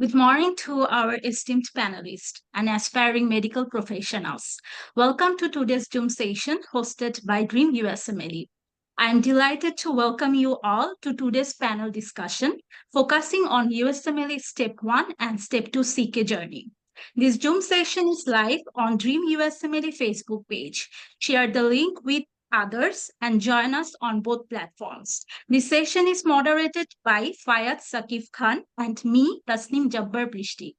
Good morning to our esteemed panelists and aspiring medical professionals. Welcome to today's Zoom session hosted by Dream USMLE. I am delighted to welcome you all to today's panel discussion focusing on USMLE Step 1 and Step 2 CK journey. This Zoom session is live on Dream USMLE Facebook page. Share the link with others and join us on both platforms. This session is moderated by Fayad Sakif Khan and me, Tasneem Jabbar Brishti.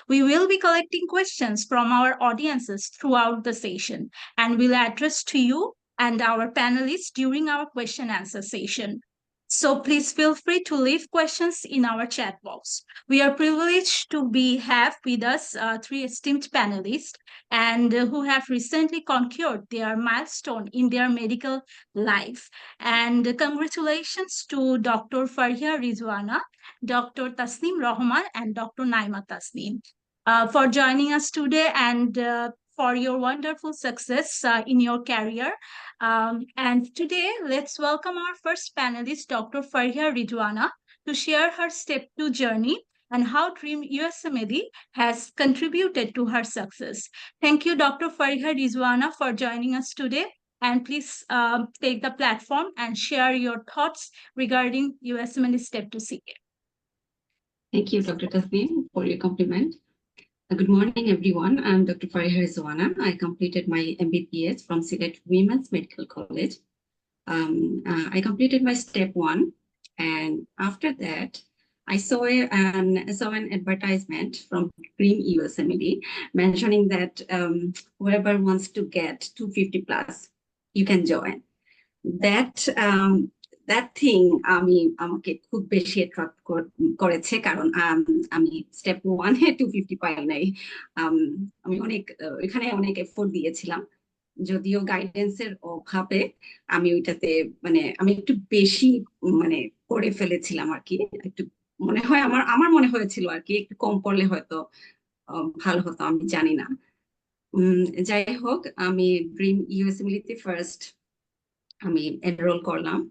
We will be collecting questions from our audiences throughout the session and will address to you and our panelists during our question answer session. So please feel free to leave questions in our chat box. We are privileged to have with us three esteemed panelists and who have recently conquered their milestone in their medical life. And congratulations to Dr. Farhia Rizwana, Dr. Tasneem Rahman, and Dr. Naima Tasneem for joining us today and for your wonderful success in your career. And today, let's welcome our first panelist, Dr. Farhia Rizwana, to share her Step 2 journey and how Dream USMLE has contributed to her success. Thank you, Dr. Farhia Rizwana, for joining us today. And please take the platform and share your thoughts regarding USMLE Step 2 CK. Thank you, Dr. Tasneem, for your compliment. Good morning, everyone. I'm Dr. Farhia Rizwana. I completed my MBBS from Sylhet Women's Medical College. I completed my Step 1, and after that, I saw an advertisement from Dream USMLE mentioning that whoever wants to get 250 plus, you can join. That thing আমাকে খুব বেশি attract করেছে কারণ আমি step 1 এ 250 পাই নাই। আমি এখানে অনেক এফোর্ট দিয়েছিলাম, যদিও গাইডেন্সের অভাবে আমি ওইটাতে আমি একটু বেশি করে ফেলেছিলাম আর কি। একটু মনে হয় আমার মনে হয়েছিল আর কি একটু কম পড়লে হয়তো ভালো হতো, আমি জানি না। যাই হোক, আমি ড্রিম ইউএসএমএলই ফার্স্ট আমি এনরোল করলাম।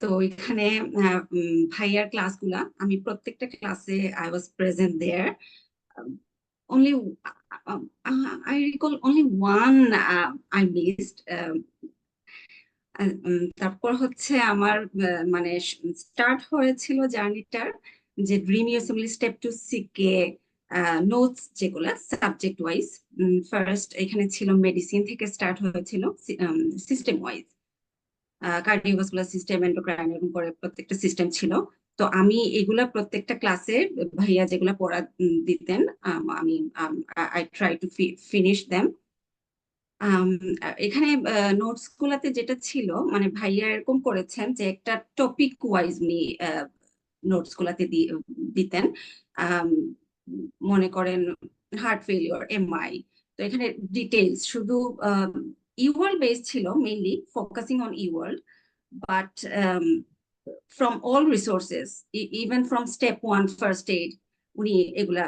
তো এখানে ভাইয়ার ক্লাসগুলা আমি প্রত্যেকটা ক্লাসে I was present there. only I recall only one I missed. তারপর হচ্ছে আমার স্টার্ট হয়েছিল জার্নিটার যে ড্রিম ইউএসএমএলই স্টেপ 2 সিকে নোটস যেগুলা সাবজেক্ট ওয়াইজ। ফার্স্ট এখানে ছিল মেডিসিন থেকে স্টার্ট হয়েছিল system wise, cardiovascular system, endocrine, এরকম করে প্রত্যেকটা সিস্টেম ছিল। তো আমি এগুলা প্রত্যেকটা ক্লাসে ভাইয়া যেগুলা পড়া দিতেন আমি I try to finish them. এখানে নোটস গুলাতে যেটা ছিল ভাইয়া এরকম করেছেন যে একটা টপিক ওয়াইজ উনি নোটস গুলাতে দিতেন। মনে করেন হার্ট ফেলিওর, এমআই, তো এখানে ডিটেইলস শুধু eWorld based ছিল, mainly focusing on eWorld, but from all resources, even from step 1 first aid, উনি এগুলা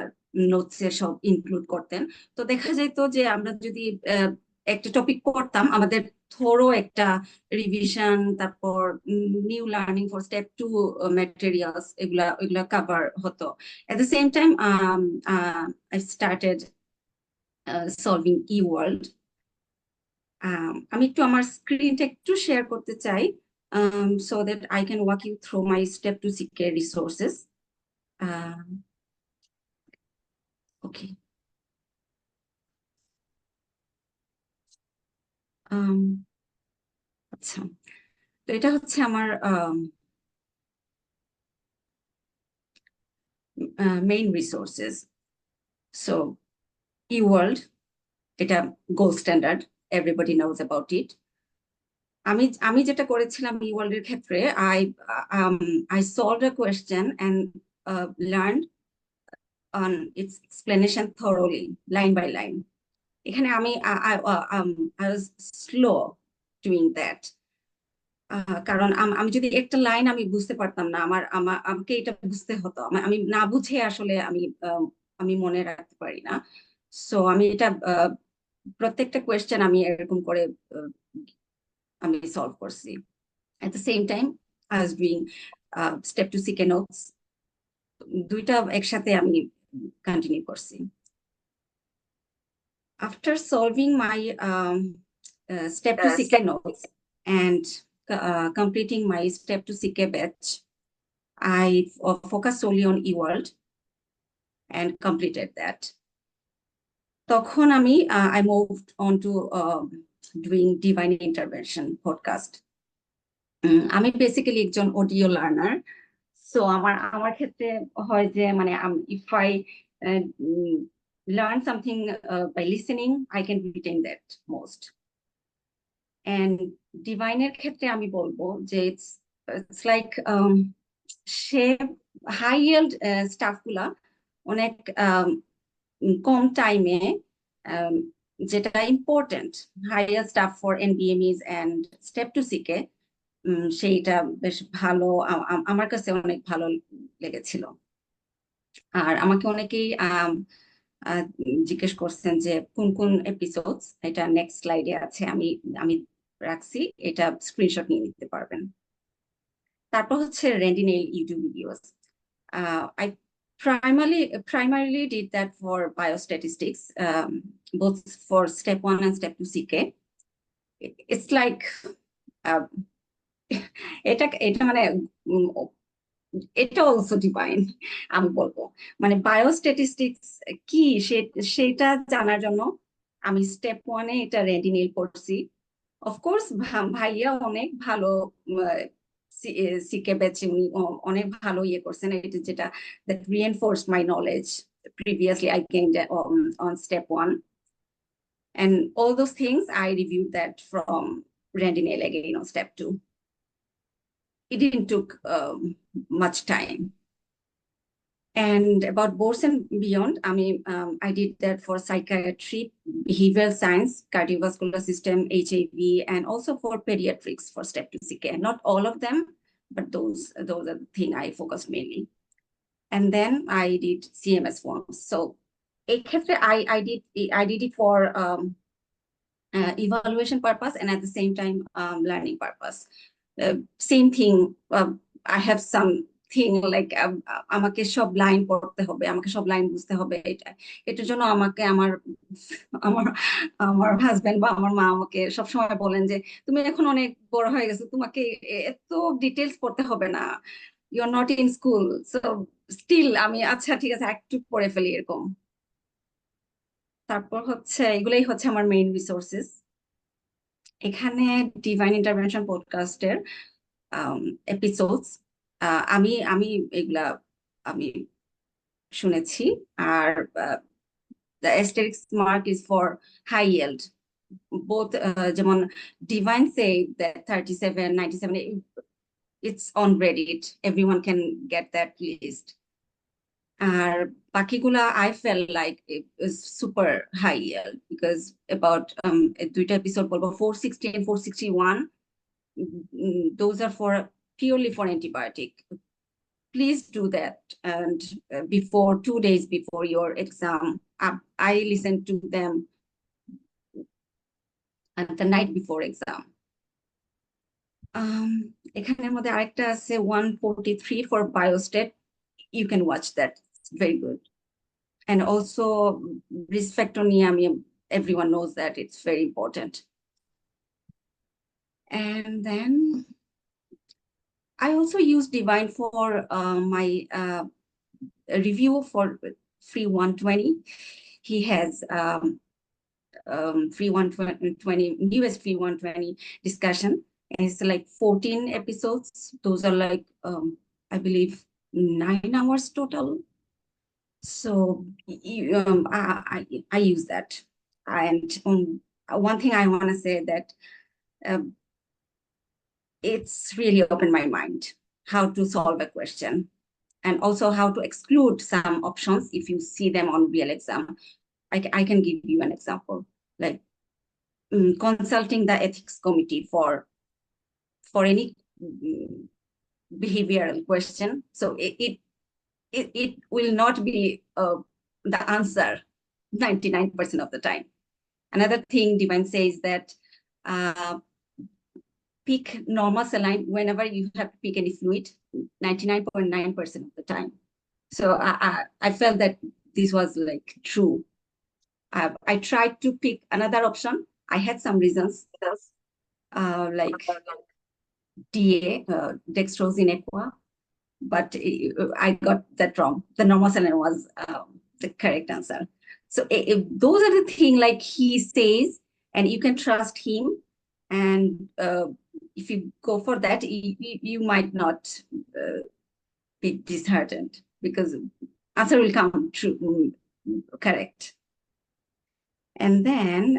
নোটস এ সব ইনক্লুড করতেন। তো দেখা যেত যে আমরা যদি একটা টপিক পড়তাম, আমাদের থরো একটা রিভিশন, তারপর new learning for step 2 materials, এগুলা কভার হতো। At the same time I started solving eWorld. আমি একটু আমার স্ক্রিনটা একটু শেয়ার করতে চাই so that I can walk you through my step 2 CK resources. Okay. আচ্ছা, তো এটা হচ্ছে আমার মেইন রিসোর্সেস। সো eWorld, এটা gold standard, everybody knows about it. আমি যেটা করেছিলাম eWorld এর ক্ষেত্রে, I solved a question and learned on its explanation thoroughly, line by line. এখানে I was slow doing that. কারণ আমি যদি একটা লাইন আমি বুঝতে পারতাম না, আমাকে এটা বুঝতে হতো, আমি না বুঝে আসলে আমি মনে রাখতে পারি না। সো আমি এটা প্রত্যেকটা কোয়েশ্চেন আমি এরকম করে আমি সলভ করছি। At the same time, I was doing step 2 CK notes. দুইটা একসাথে আমি কন্টিনিউ করছি। After solving my step to CK notes and completing my step to CK batch, I focused solely on eWorld and completed that. তখন আমি I moved on to doing Divine Intervention podcast. আমি basically একজন audio learner, so আমার ক্ষেত্রে হয় যে মানে if I learn something by listening, I can retain that most. And ডিভাইনের ক্ষেত্রে আমি বলবো যে it's like সে হাই yield স্টাফ গুলা অনেক কম টাইমে যেটা important higher stuff for NBMEs and step two CK সেইটা বেশ ভালো, আমার কাছে অনেক ভালো লেগেছিল। আর আমাকে অনেকেই জিজ্ঞেস করছেন যে কোন কোন এপিসোডস, এটা নেক্সট স্লাইডে আছে, আমি আমি রাখছি, এটা স্ক্রিনশট নিয়ে নিতে পারবেন। তারপর হচ্ছে Randy Neil YouTube videos. I primarily did that for biostatistics, both for step 1 and step 2 CK. It's like এটা এটা মানে এটা অলসো ডিভাইন আমি বলবো। মানে বায়োস্ট্যাটিস্টিক্স কি সেটা জানার জন্য আমি স্টেপ 1-এ এটা রেডিনেল করছি। অফকোর্স ভাইয়া অনেক ভালো সিকে ব্যাচে উনি অনেক ভালো ইয়ে করছেন, এটা যেটা that reinforced my knowledge previously I gained on step 1, and all those things I reviewed that from Rendinel again on step 2. It didn't took much time. And about boards and beyond, I did that for psychiatry, behavioral science, cardiovascular system, HIV, and also for pediatrics for step 2 CK. Not all of them, but those are the thing I focused mainly. And then I did CMS forms. So I did it for evaluation purpose and at the same time learning purpose. Same thing, I have some thing like আমাকে সব line পড়তে হবে, আমাকে সব line বুঝতে হবে, এটার জন্য আমাকে আমার আমার আমার হাজবেন্ড বা আমার মা আমাকে সবসময় বলেন যে তুমি এখন অনেক বড় হয়ে গেছো, তোমাকে এত ডিটেলস পড়তে হবে না, you are not in school. So still আমি আচ্ছা ঠিক আছে একটু পড়ে ফেলি এরকম। তারপর হচ্ছে এগুলাই হচ্ছে আমার মেইন রিসোর্সেস। এখানে ডিভাইন ইন্টারভেনশন পডকাস্টের এপিসোডস আমি আমি এগুলা আমি শুনেছি। আর the asterisk mark is for high yield, both যেমন divine say that 37 97, it's on Reddit, everyone can get that list. আর বাকিগুলা I felt like it was super high yield because about দুইটা episode বলবো 460 and 461, those are for purely for antibiotic. Please do that, and before 2 days before your exam. I listened to them at the night before exam. এখানের মধ্যে আরেকটা আছে 143 for biostat, you can watch that, it's very good. And also risk factor niam, everyone knows that it's very important. And then I also use Divine for my review for free 120. He has free 120 US free 120 discussion. It's like 14 episodes. Those are like I believe 9 hours total. So I use that. And one thing I want to say that it's really opened my mind how to solve a question, and also how to exclude some options if you see them on real exam. I can give you an example, like consulting the ethics committee for any behavioral question. So it will not be the answer 99% of the time. Another thing Divine says that pick normal saline whenever you have to pick any fluid 99.9% of the time. So I felt that this was like true. I tried to pick another option. I had some reasons, like DA, dextrose aqua, but I got that wrong. The normal saline was the correct answer. So those are the things like he says, and you can trust him. And if you go for that, you might not be disheartened because answer will come true, correct. And then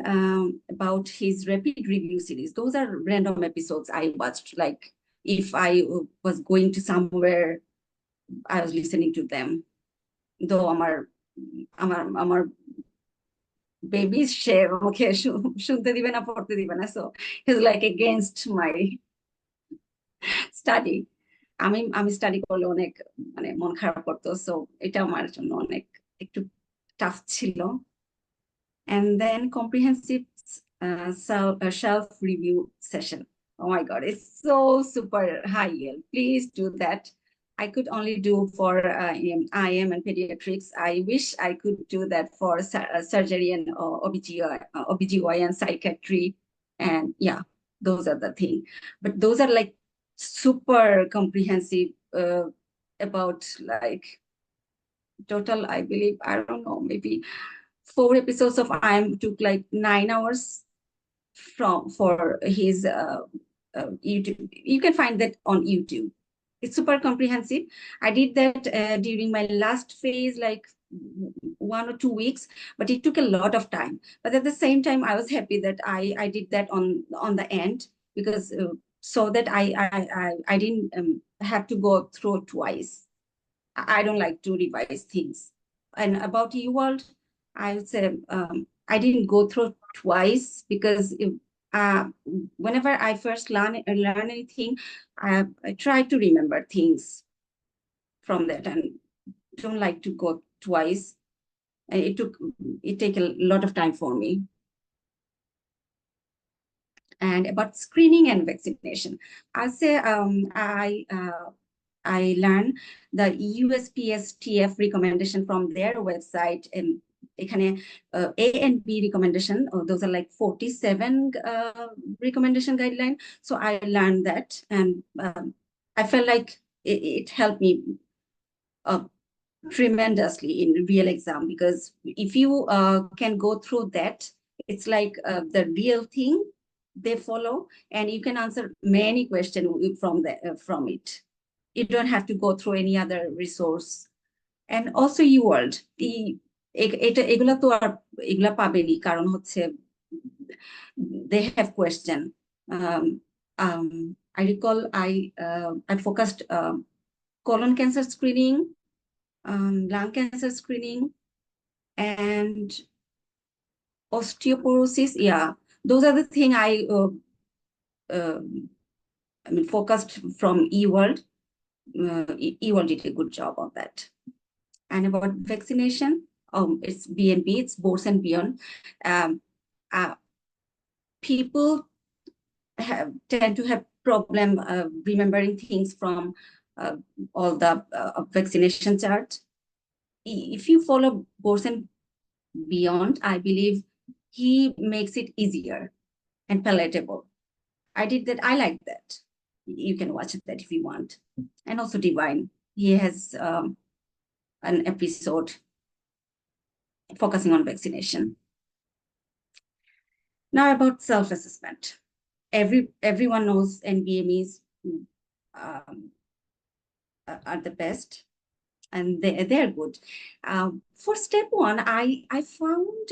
about his rapid review series, those are random episodes I watched. Like if I was going to somewhere, I was listening to them. Though আমার baby সে আমাকে শুনতে দিবে না পড়তে দিবে না, so is like against my study. আমি study করলে অনেক মানে মন খারাপ করতো, সো এটা আমার জন্য অনেক একটু টাফ ছিল। And then comprehensive shelf review session. Oh my God, it's so super high yield. Please do that. I could only do for IM and pediatrics. I wish I could do that for surgery and OBGYN psychiatry. And yeah, those are the thing. But those are like super comprehensive about like total, I believe, I don't know, maybe 4 episodes of IM took like 9 hours for his YouTube. You can find that on YouTube. It's super comprehensive. I did that during my last phase, like 1 or 2 weeks, but it took a lot of time. But at the same time, I was happy that I did that on the end, because so that I didn't have to go through twice. I don't like to revise things. And about UWorld, I would say I didn't go through twice because whenever I first learn anything, I try to remember things from that and don't like to go twice. And it take a lot of time for me. And about screening and vaccination, I'll say I learned the USPSTF recommendation from their website, and এখানে A and B recommendation, those are like 47 recommendation guideline. So I learned that, and I felt like it helped me tremendously in real exam, because if you can go through that, it's like the real thing they follow, and you can answer many questions from it. You don't have to go through any other resource. And also UWorld, এগুলা তো আর এগুলা পাবেনি, কারণ হচ্ছে they have question. I recall I focused colon cancer screening, lung cancer screening, and osteoporosis. Yeah, those are the thing I mean focused from eWorld. eWorld did a good job on that. And about vaccination, it's BNB, it's Boards and Beyond. People tend to have problem remembering things from all the vaccination chart. If you follow Boards and Beyond, I believe he makes it easier and palatable. I did that. I like that. You can watch that if you want. And also Divine, he has an episode focusing on vaccination. Now about self-assessment. Everyone knows NBMEs are the best, and they're good. For step 1, I found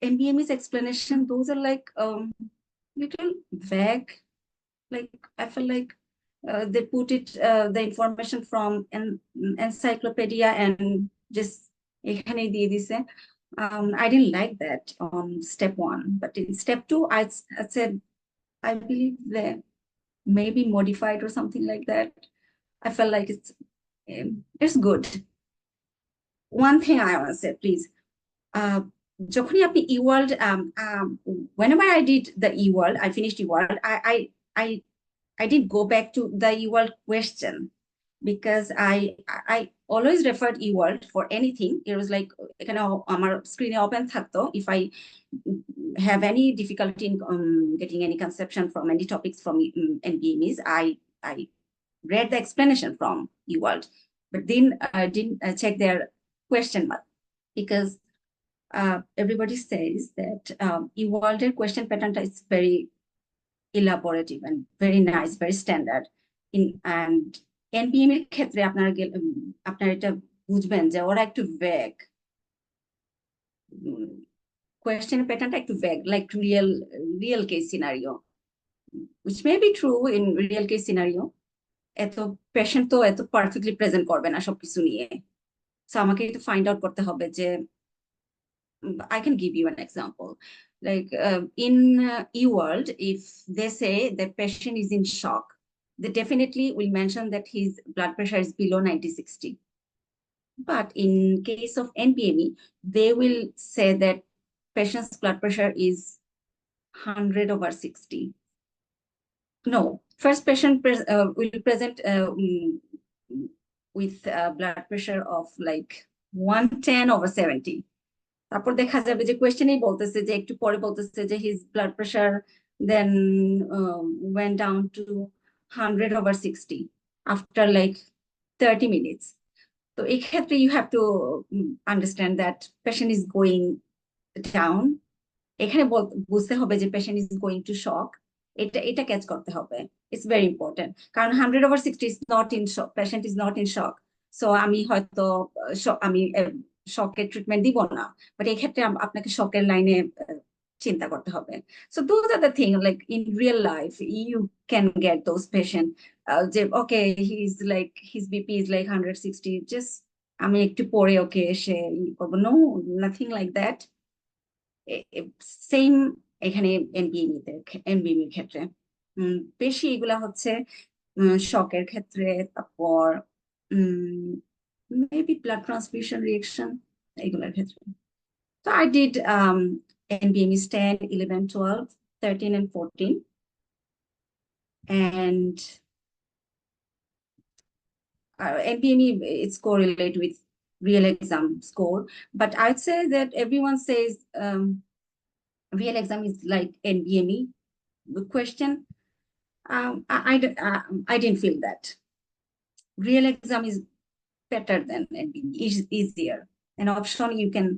NBME's explanation, those are like little vague. Like I feel like they put it the information from an encyclopedia and just এখানে দিয়ে দিছে. I didn't like that on step 1, but in step 2, I said I believe they maybe modified or something like that. I felt like it's good. One thing I want to say, please, যখনই আপনি eWorld, whenever I did the eWorld, I finished eWorld, I did go back to the eWorld question. because I always referred eWorld for anything. It was like এখানে আমার স্ক্রিনে open থাকতো if I have any difficulty in getting any conception from any topics from NBMEs, I read the explanation from eWorld, but then I didn't check their question mark because everybody says that eWorld question pattern is very elaborative and very nice, very standard. And NBM এর ক্ষেত্রে আপনার এটা বুঝবেন যে ওরা একটু ভ্যাগ, question প্যাটার্নটা একটু vague, like real case scenario, which may be true in real case scenario. এত পেশেন্ট তো এত পারফেক্টলি প্রেজেন্ট করবে না সবকিছু নিয়ে, সো আমাকে একটু ফাইন্ড আউট করতে হবে যে I can give you an example. Like in eWorld, if they say that patient is in shock, they definitely will mention that his blood pressure is below 90/60. But in case of NPME, they will say that patient's blood pressure is 100/60. No, first patient will present with blood pressure of like 110/70. তারপর দেখা যাবে যে কোয়েশ্চেনেই বলতেছে যে একটু পরে বলতেছে যে his blood pressure then went down to 100/60 after like 30 minutes. তো এই ক্ষেত্রে you have to understand that patient is going down. এখানে বুঝতে হবে যে patient is going to shock. এটা ক্যাচ করতে হবে, it's very important, কারণ 100/60 is not in shock, patient is not in shock. So আমি হয়তো আমি শকের ট্রিটমেন্ট দিব না, বাট এই ক্ষেত্রে আপনাকে শকের লাইনে চিন্তা করতে হবে. So those are the things, like in real life you can get those patient যে okay he's like his BP is like 160, just আমি একটু পরে ওকে এসে করবো, no, nothing like that. Same এখানে এনবিএম এর ক্ষেত্রে বেশি এগুলা হচ্ছে শকের ক্ষেত্রে, তারপর মেবি ব্লাড ট্রান্সফিউশন রিয়েকশন এগুলোর ক্ষেত্রে. So I did NBMEs 10, 11, 12, 13, and 14. And NBME, it's correlated with real exam score. But I'd say that everyone says real exam is like NBME. The question, I didn't feel that. Real exam is better than NBME, is easier. An option you can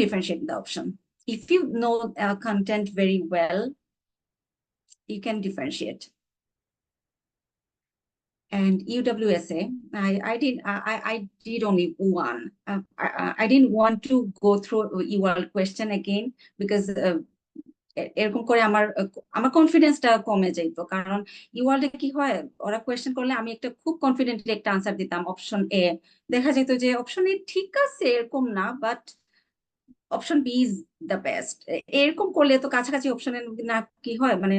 differentiate the option. If you know content very well, you can differentiate. And UWSA, I did only one. I didn't want to go through eWorld question again because এরকম করে আমার কনফিডেন্সটা কমে যেত, কারণ ইওয়ার্ল্ডে কি হয় ওরা কোয়েশ্চেন করলে আমি একটা খুব কনফিডেন্টলি একটা আনসার দিতাম অপশন এ, দেখা যেত যে অপশন এ ঠিক আছে এরকম না, but option B is the best, এরকম করলে তো কাছাকাছি অপশনের না কি হয় মানে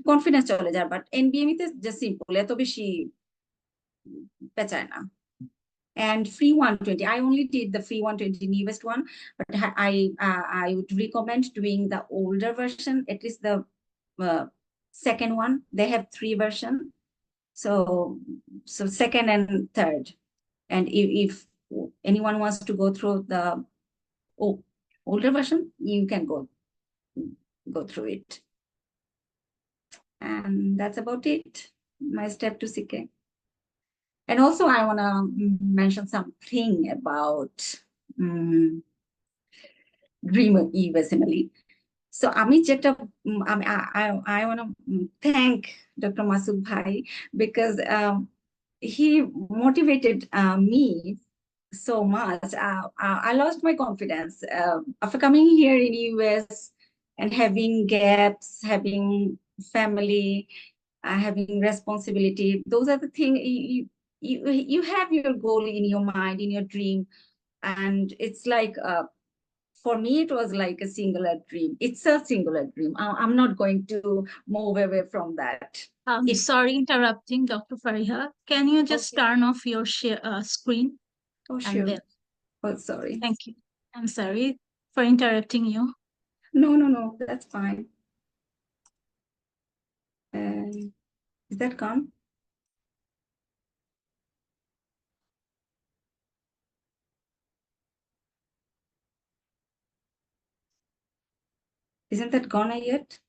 কনফিডেন্স চলে যায়। বাট এনবিএমই তে জাস্ট সিম্পল, এত বেশি পেঁচায় না। And free 120, I only did the free 120 newest one, but I would recommend doing the older version, at least the second one. They have 3 versions, so second and third. And if anyone wants to go through the older version, you can go through it. And that's about it, my step to CK. And also I want to mention something about Dream USMLE. So আমি যেটা I want to thank Dr. Masood Bhai because he motivated me so much. I lost my confidence after coming here in US and having gaps, having family, having responsibility. Those are the things you have your goal in your mind, in your dream, and it's like for me it was like a singular dream. It's a singular dream. I'm not going to move away from that. Sorry interrupting, Dr. Fariha. Can you just Okay. turn off your screen? Oh, And sure. then, Oh, sorry. thank you. I'm sorry for interrupting you. No, that's fine. Is that gone? Isn't that gone yet?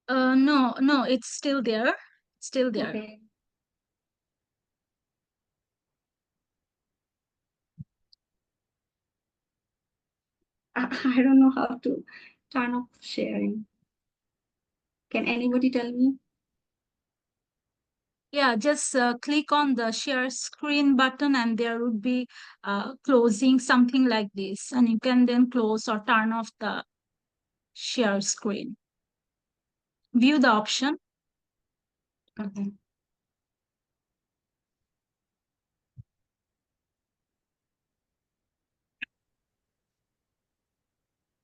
No, it's still there. Still there. Okay. I don't know how to turn off sharing. Can anybody tell me? Yeah, just click on the share screen button and there would be closing something like this. And you can then close or turn off the share screen. View the option. Okay.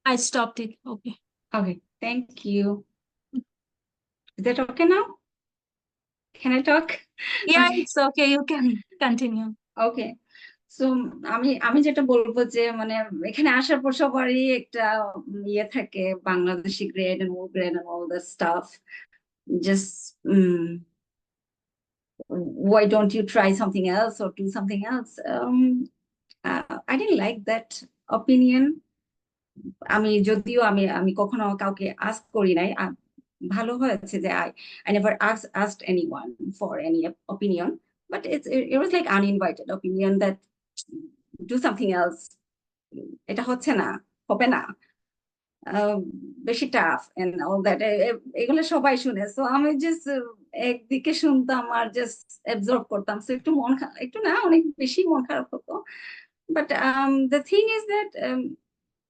I stopped it. Okay. Okay. Thank you. Is that okay now? Can I talk? Yeah, Okay. it's okay. You can continue. Okay so আমি আমি যেটা বলবো যে মানে এখানে আসার পর সবারই একটা ইয়ে থাকে Bangladeshi grade and O grade and all the stuff just why don't you try something else or do something else I didn't like that opinion আমি যদিও আমি আমি কখনো কাউকে আস্ক করি নাই ভালো হয়েছে যে I never asked anyone for any opinion but it was like uninvited opinion that do something else এটা হচ্ছে না হবে না আহ, বেশি টাফ এন্ড অল দ্যাট এগুলো সবাই শুনে সো আমি জাস্ট একদিকে শুনতাম আর জাস্ট অ্যাবজর্ব করতাম সো একটু একটু না অনেক বেশি মন খারাপ হতো but the thing is that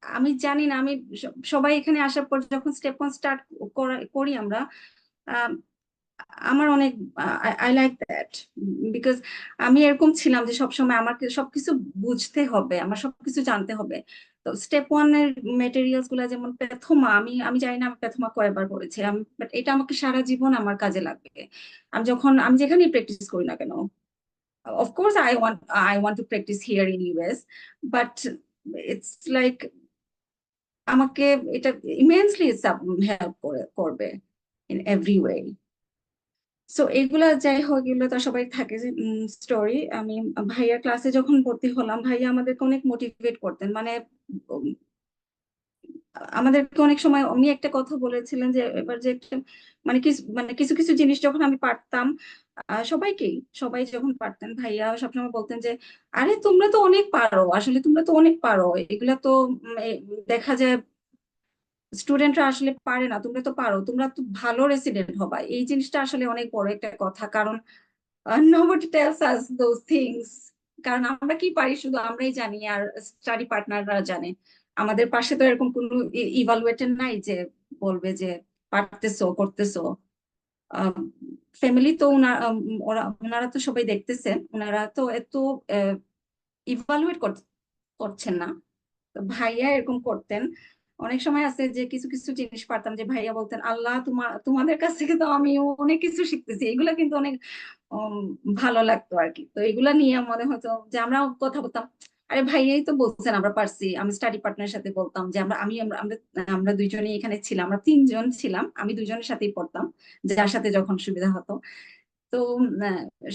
আমি জানি না আমি সবাই এখানে আসার পর যখন স্টেপ ওয়ান স্টার্ট করি আমরা আম, আমার অনেক আই লাইক দ্যাট বিকজ আমি এরকম ছিলাম যে সবসময় আমাকে সবকিছু বুঝতে হবে আমার সবকিছু জানতে হবে তো স্টেপ ওয়ান এর মেটেরিয়ালস গুলা যেমন প্রথমা আমি আমি জানি না আমি প্রথমা কয়বার পড়েছি বাট এটা আমাকে সারা জীবন আমার কাজে লাগবে আমি যেখানেই প্র্যাকটিস করি না কেন of course I want to practice here in US but it's like আমাকে এটা ইমেন্সলি হেল্প করবে ইন এভরি ওয়ে সো এগুলা যাই হোক এগুলো তো সবাই থাকে স্টোরি আমি ভাইয়া ক্লাসে যখন ভর্তি হলাম ভাইয়া আমাদেরকে অনেক মোটিভেট করতেন মানে উম, আমাদেরকে অনেক সময় উনি একটা কথা বলেছিলেন যে এবার যে একটা মানে কিছু কিছু জিনিস যখন আমি পারতাম সবাই যখন পারতেন ভাইয়া সবসময় বলতেন যে আরে তোমরা তো অনেক পারো আসলে তোমরা তো অনেক পারো এগুলা তো দেখা যায় স্টুডেন্টরা আসলে পারে না তোমরা তো পারো তোমরা তো ভালো রেসিডেন্ট হবা এই জিনিসটা আসলে অনেক বড় একটা কথা কারণ nobody tells us those things কারণ আমরা কি পারি শুধু আমরাই জানি আর স্টাডি পার্টনাররা জানে আমাদের পাশে তো এরকম কোনো ইভালুয়েটর নাই যে বলবে যে পারতেছো করতেছো ফ্যামিলি তো ওনারা তো সবাই দেখতেছেন ওনারা তো এত ইভালুয়েট করছেন না তো ভাইয়া এরকম করতেন অনেক সময় আছে যে কিছু কিছু জিনিস পারতাম যে ভাইয়া বলতেন আল্লাহ তোমাদের কাছ থেকে তো আমি অনেক কিছু শিখতেছি এগুলা কিন্তু অনেক উম, ভালো লাগতো আর কি তো এগুলা নিয়ে মনে হতো যে আমরা কথা বলতাম আরে ভাইয়াই তো বলছেন আমরা পারছি আমি স্টাডি পার্টনারের সাথে বলতাম যে আমরা আমি আমরা আমরা আমরা দুইজনই এখানে ছিলাম আমরা তিনজন ছিলাম আমি দুজনের সাথেই পড়তাম যার সাথে যখন সুবিধা হতো তো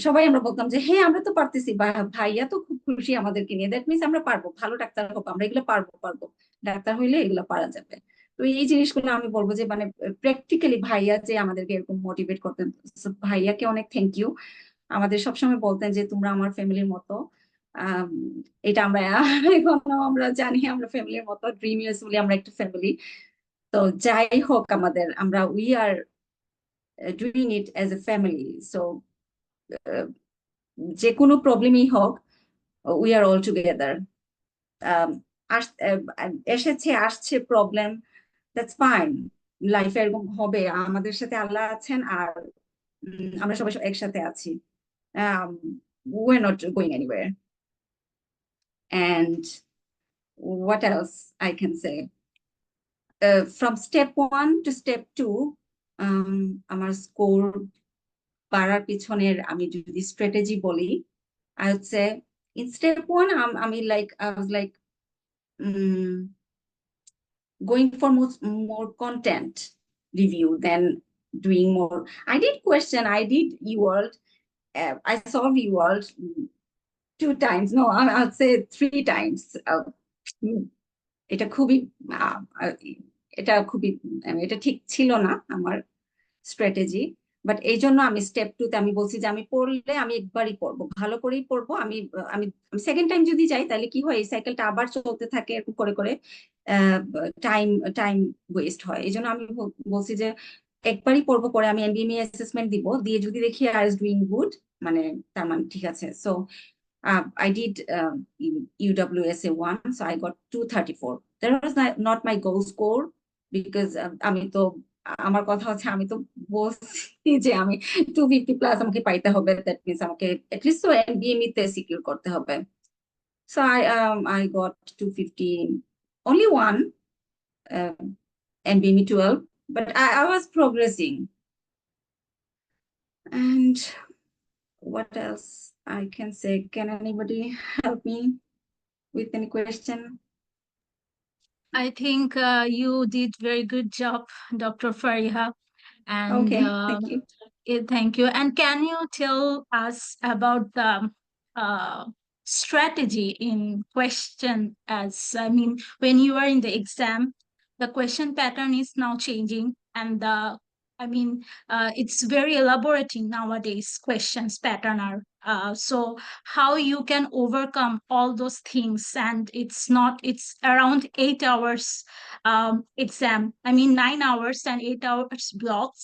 সবাই আমরা বলতাম যে হ্যাঁ আমরা তো পারতেছি ভাইয়া তো খুব খুশি আমাদেরকে নিয়ে দ্যাট মিনস আমরা পারবো ভালো ডাক্তার হোক আমরা এগুলো পারবো ডাক্তার হইলে এগুলো পারা যাবে তো এই জিনিসগুলো আমি বলবো যে মানে প্র্যাকটিক্যালি ভাইয়া যে আমাদেরকে এরকম মোটিভেট করতেন so ভাইয়াকে অনেক থ্যাংক ইউ আমাদের সবসময় বলতেন যে তোমরা আমার ফ্যামিলির মতো আহ এটা আমরা এখনো আমরা জানি আমরা ফ্যামিলির মতো ড্রিম ইউএস বলে আমরা একটা ফ্যামিলি তো যাই হোক আমরা we are doing it as a family so যে কোনো প্রবলেমই হোক উই আর অল টুগেদার আসছে প্রবলেম দ্যাটস ফাইন লাইফে এরকম হবে আমাদের সাথে আল্লাহ আছেন আর আমরা সবাই একসাথে আছি we're not going anywhere and what else I can say from step 1 to step 2 আমার স্কোর বাড়ার পিছনের আমি যদি স্ট্র্যাটেজি বলি I would say in step 1 I was like going for more content review than doing more. I did question, I did eWorld, I saw eWorld 2 times, no, I'll say 3 times. এটা খুবই আহ, আহ, এটা খুবই এটা ঠিক ছিল না আমার স্ট্র্যাটেজি। বাট এই জন্য আমি স্টেপ টু তে আমি বলছি যে আমি পড়লে আমি একবারই পড়বো, ভালো করেই পড়বো। আমি সেকেন্ড টাইম যদি যাই তাহলে কি হয়, এই সাইকেলটা আবার চলতে থাকে এরকম করে করে, টাইম টাইম ওয়েস্ট হয়। এই জন্য আমি বলছি যে একবারই পড়বো, পরে আমি এনবিএমই অ্যাসেসমেন্ট দিব, দিয়ে যদি দেখি আই ইজ ডুইং গুড, মানে তার মানে ঠিক আছে। So I did UWSA 1, so I got 234. That was not my goal score because আমি তো, আমার কথা হচ্ছে আমি তো বলছি যে আমি 250 প্লাস আমাকে পাইতে হবে, দ্যাট মিনস আমাকে এটলিস্ট তো এনবিএমই তে সিকিউর করতে হবে। So I got 250, only one NBME 12, but I was progressing. And what else I can say? Can anybody help me with any question? I think you did very good job, Dr. Fariha. And Okay, thank you. thank you. And can you tell us about the uh, strategy in question? As I mean, when you are in the exam, the question pattern is now changing, and I mean, it's very elaborating nowadays. Questions pattern are so how you can overcome all those things, and it's around 8 hours exam. I mean, 9 hours and 8 hours blocks.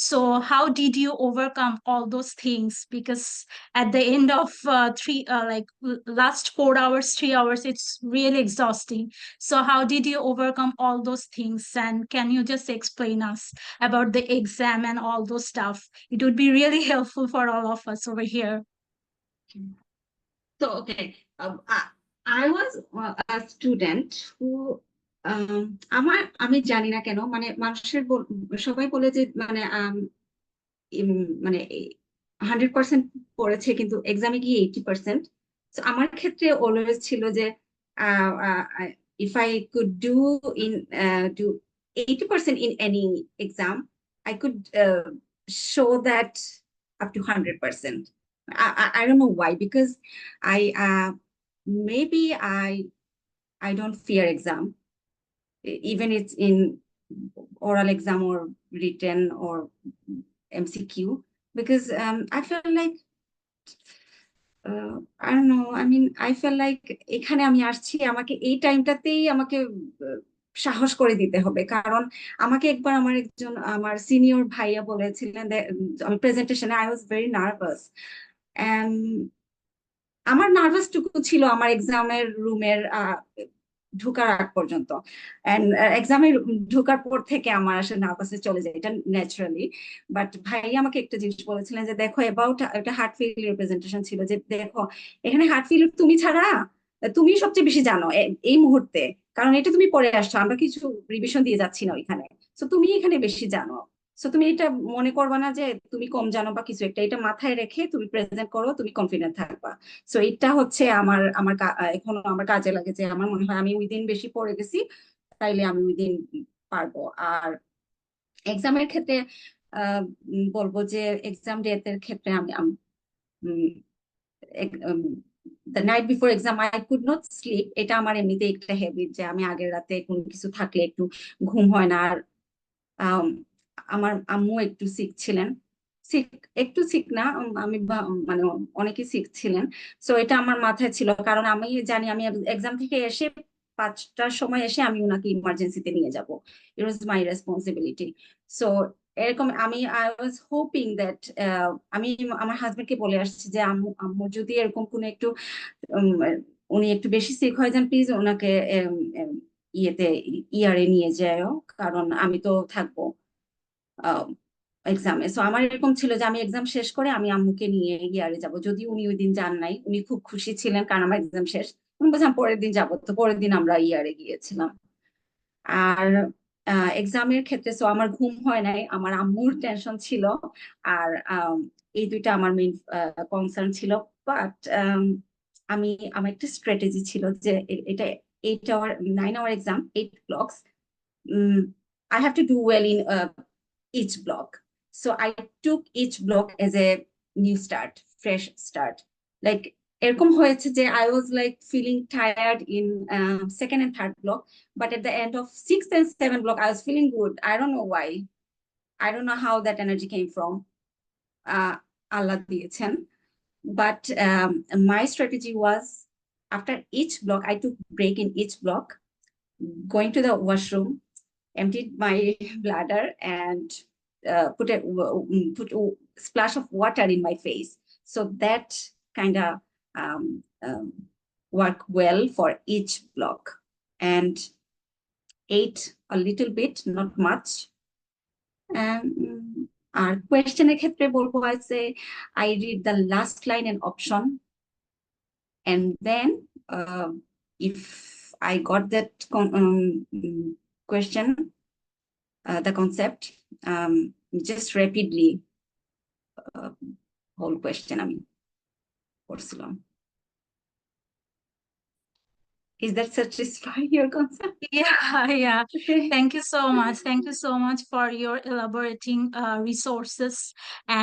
So how did you overcome all those things? Because at the end of last 4 hours, 3 hours, it's really exhausting. So how did you overcome all those things? And can you just explain us about the exam and all those stuff? It would be really helpful for all of us over here. So, okay, I was a student who, আমি জানি না কেন, মানে মানুষের সবাই বলে যে মানে মানে 100% পড়েছে কিন্তু এক্সামে গিয়ে 80%। তো আমার ক্ষেত্রে অলওয়েজ ছিল যে if I could do in do 80% in any exam, I could show that up to 100%. I don't know why, because I maybe I don't fear exam, even it's in oral exam or written or MCQ, because I feel like I don't know, I mean I feel like এখানে আমি আসছি, আমাকে এই টাইমটাতেই আমাকে সাহস করে দিতে হবে। কারণ আমাকে একবার আমার সিনিয়র ভাইয়া বলেছিলেন, আমি প্রেজেন্টেশনে আই ওয়াজ ভেরি নার্ভাস, আমার নার্ভাস টুকু ছিল আমার এক্সামের রুমের ঢোকার আগ পর্যন্ত। এক্সামে ঢোকার পর থেকে আমার আসলে নার্ভাস চলে যায়, এটা ন্যাচারালি। বাট ভাই আমাকে একটা জিনিস বলেছিলেন যে দেখো, অ্যাবাউট একটা হার্ট ফেইলিউর প্রেজেন্টেশন ছিল, যে দেখো এখানে হার্ট ফেইলিউর তুমি ছাড়া তুমি সবচেয়ে বেশি জানো এই মুহূর্তে, কারণ এটা তুমি পড়ে আসছো, আমরা কিছু রিভিশন দিয়ে যাচ্ছি না ওইখানে। তো তুমি এখানে বেশি জানো, সো তুমি এটা মনে করবা না যে তুমি কম জানো বা কিছু একটা, এটা মাথায় রেখে তুমি প্রেজেন্ট করো, তুমি কনফিডেন্ট থাকবা। সো এটা হচ্ছে আমার আমার এখনো আমার কাজে লাগে, যে আমার মনে হয় আমি উইদিন বেশি পড়ে গেছি, তাইলে আমি উইদিন পারবো। আর এক্সামের ক্ষেত্রে বলবো যে এক্সাম ডেটের ক্ষেত্রে আমি the night before exam I could not slip. এটা আমার এমনিতে একটা হ্যাবিট, যে আমি আগের রাতে কোনো কিছু থাকলে একটু ঘুম হয় না। আর আমার আম্মু একটু সিক ছিলেন, সিক, একটু সিক না, আমি মানে অনেকে সিক ছিলেন। সো এটা আমার মাথায় ছিল, কারণ আমি জানি আমি এক্সাম থেকে এসে 5টার সময় এসে আমি ওনাকে ইমার্জেন্সিতে নিয়ে যাব, ইট ওয়াজ মাই রেসপন্সিবিলিটি। সো এরকম আমি আই ওয়াজ হোপিং দ্যাট, আমি আমার হাজবেন্ডকে বলে আসছি যে আম্মু আম্মু যদি এরকম কোনো একটু উম, উনি একটু বেশি সিক হয়ে যান, প্লিজ ওনাকে ইয়েতে ইয়ারে নিয়ে যাও, কারণ আমি তো থাকবো এক্সামে। সো আমার এরকম ছিল যে আমি এক্সাম শেষ করে আমি আম্মুকে নিয়ে ইয়ারে যাব, যদি উনি ওই দিন যান নাই। উনি খুব খুশি ছিলেন কারণ আমার এক্সাম শেষ, উনি বলছিলাম পরের দিন যাবো, তো পরের দিন আমরা ইয়ারে গিয়েছিলাম। আর এক্সামের ক্ষেত্রে সো আমার ঘুম হয় নাই, আমার আম্মুর টেনশন ছিল। আর এই দুইটা আমার মেইন কনসার্ন ছিল। বাট আমি আমার একটা স্ট্র্যাটেজি ছিল যে এটা 8 hour 9 hour exam, 8 blocks, I have to do well in each block. So I took each block as a new start, fresh start. Like এরকম হয়েছে যে I was like feeling tired in second and third block, but at the end of sixth and seventh block I was feeling good. I don't know why. I don't know how that energy came from. Allah দিয়েছেন. But my strategy was, after each block, I took break in each block, going to the washroom, emptied my bladder, and put a splash of water in my face. So that kind of um, um, work well for each block. And ate a little bit, not much. আর কোয়েশ্চেনের ক্ষেত্রে বলবো আছে, I read the last line and option, and then if I got that question, the concept, just rapidly whole question আমি পড়ছিলাম. Is that satisfy your concept? Yeah. Okay. Thank you so much. Thank you so much for your elaborating resources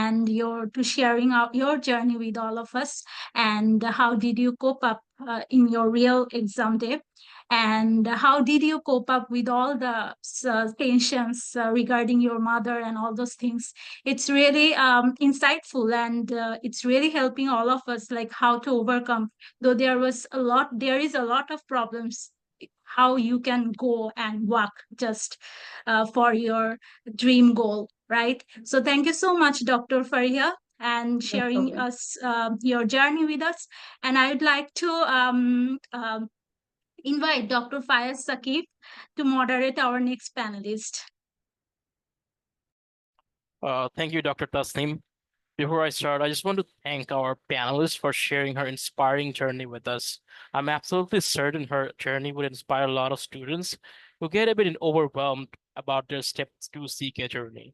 and your to sharing out your journey with all of us. And how did you cope up in your real exam day? And how did you cope up with all the tensions regarding your mother and all those things? It's really insightful, and it's really helping all of us, like how to overcome. Though there is a lot of problems, how you can go and work just for your dream goal, right? So thank you so much, Dr. Faria, and No sharing problem. us your journey with us. And I would like to invite Dr. Fayez Sakif to moderate our next panelist. Thank you, Dr. Tasneem. Before I start, I just want to thank our panelists for sharing her inspiring journey with us. I'm absolutely certain her journey would inspire a lot of students who get a bit overwhelmed about their Step 2 CK journey.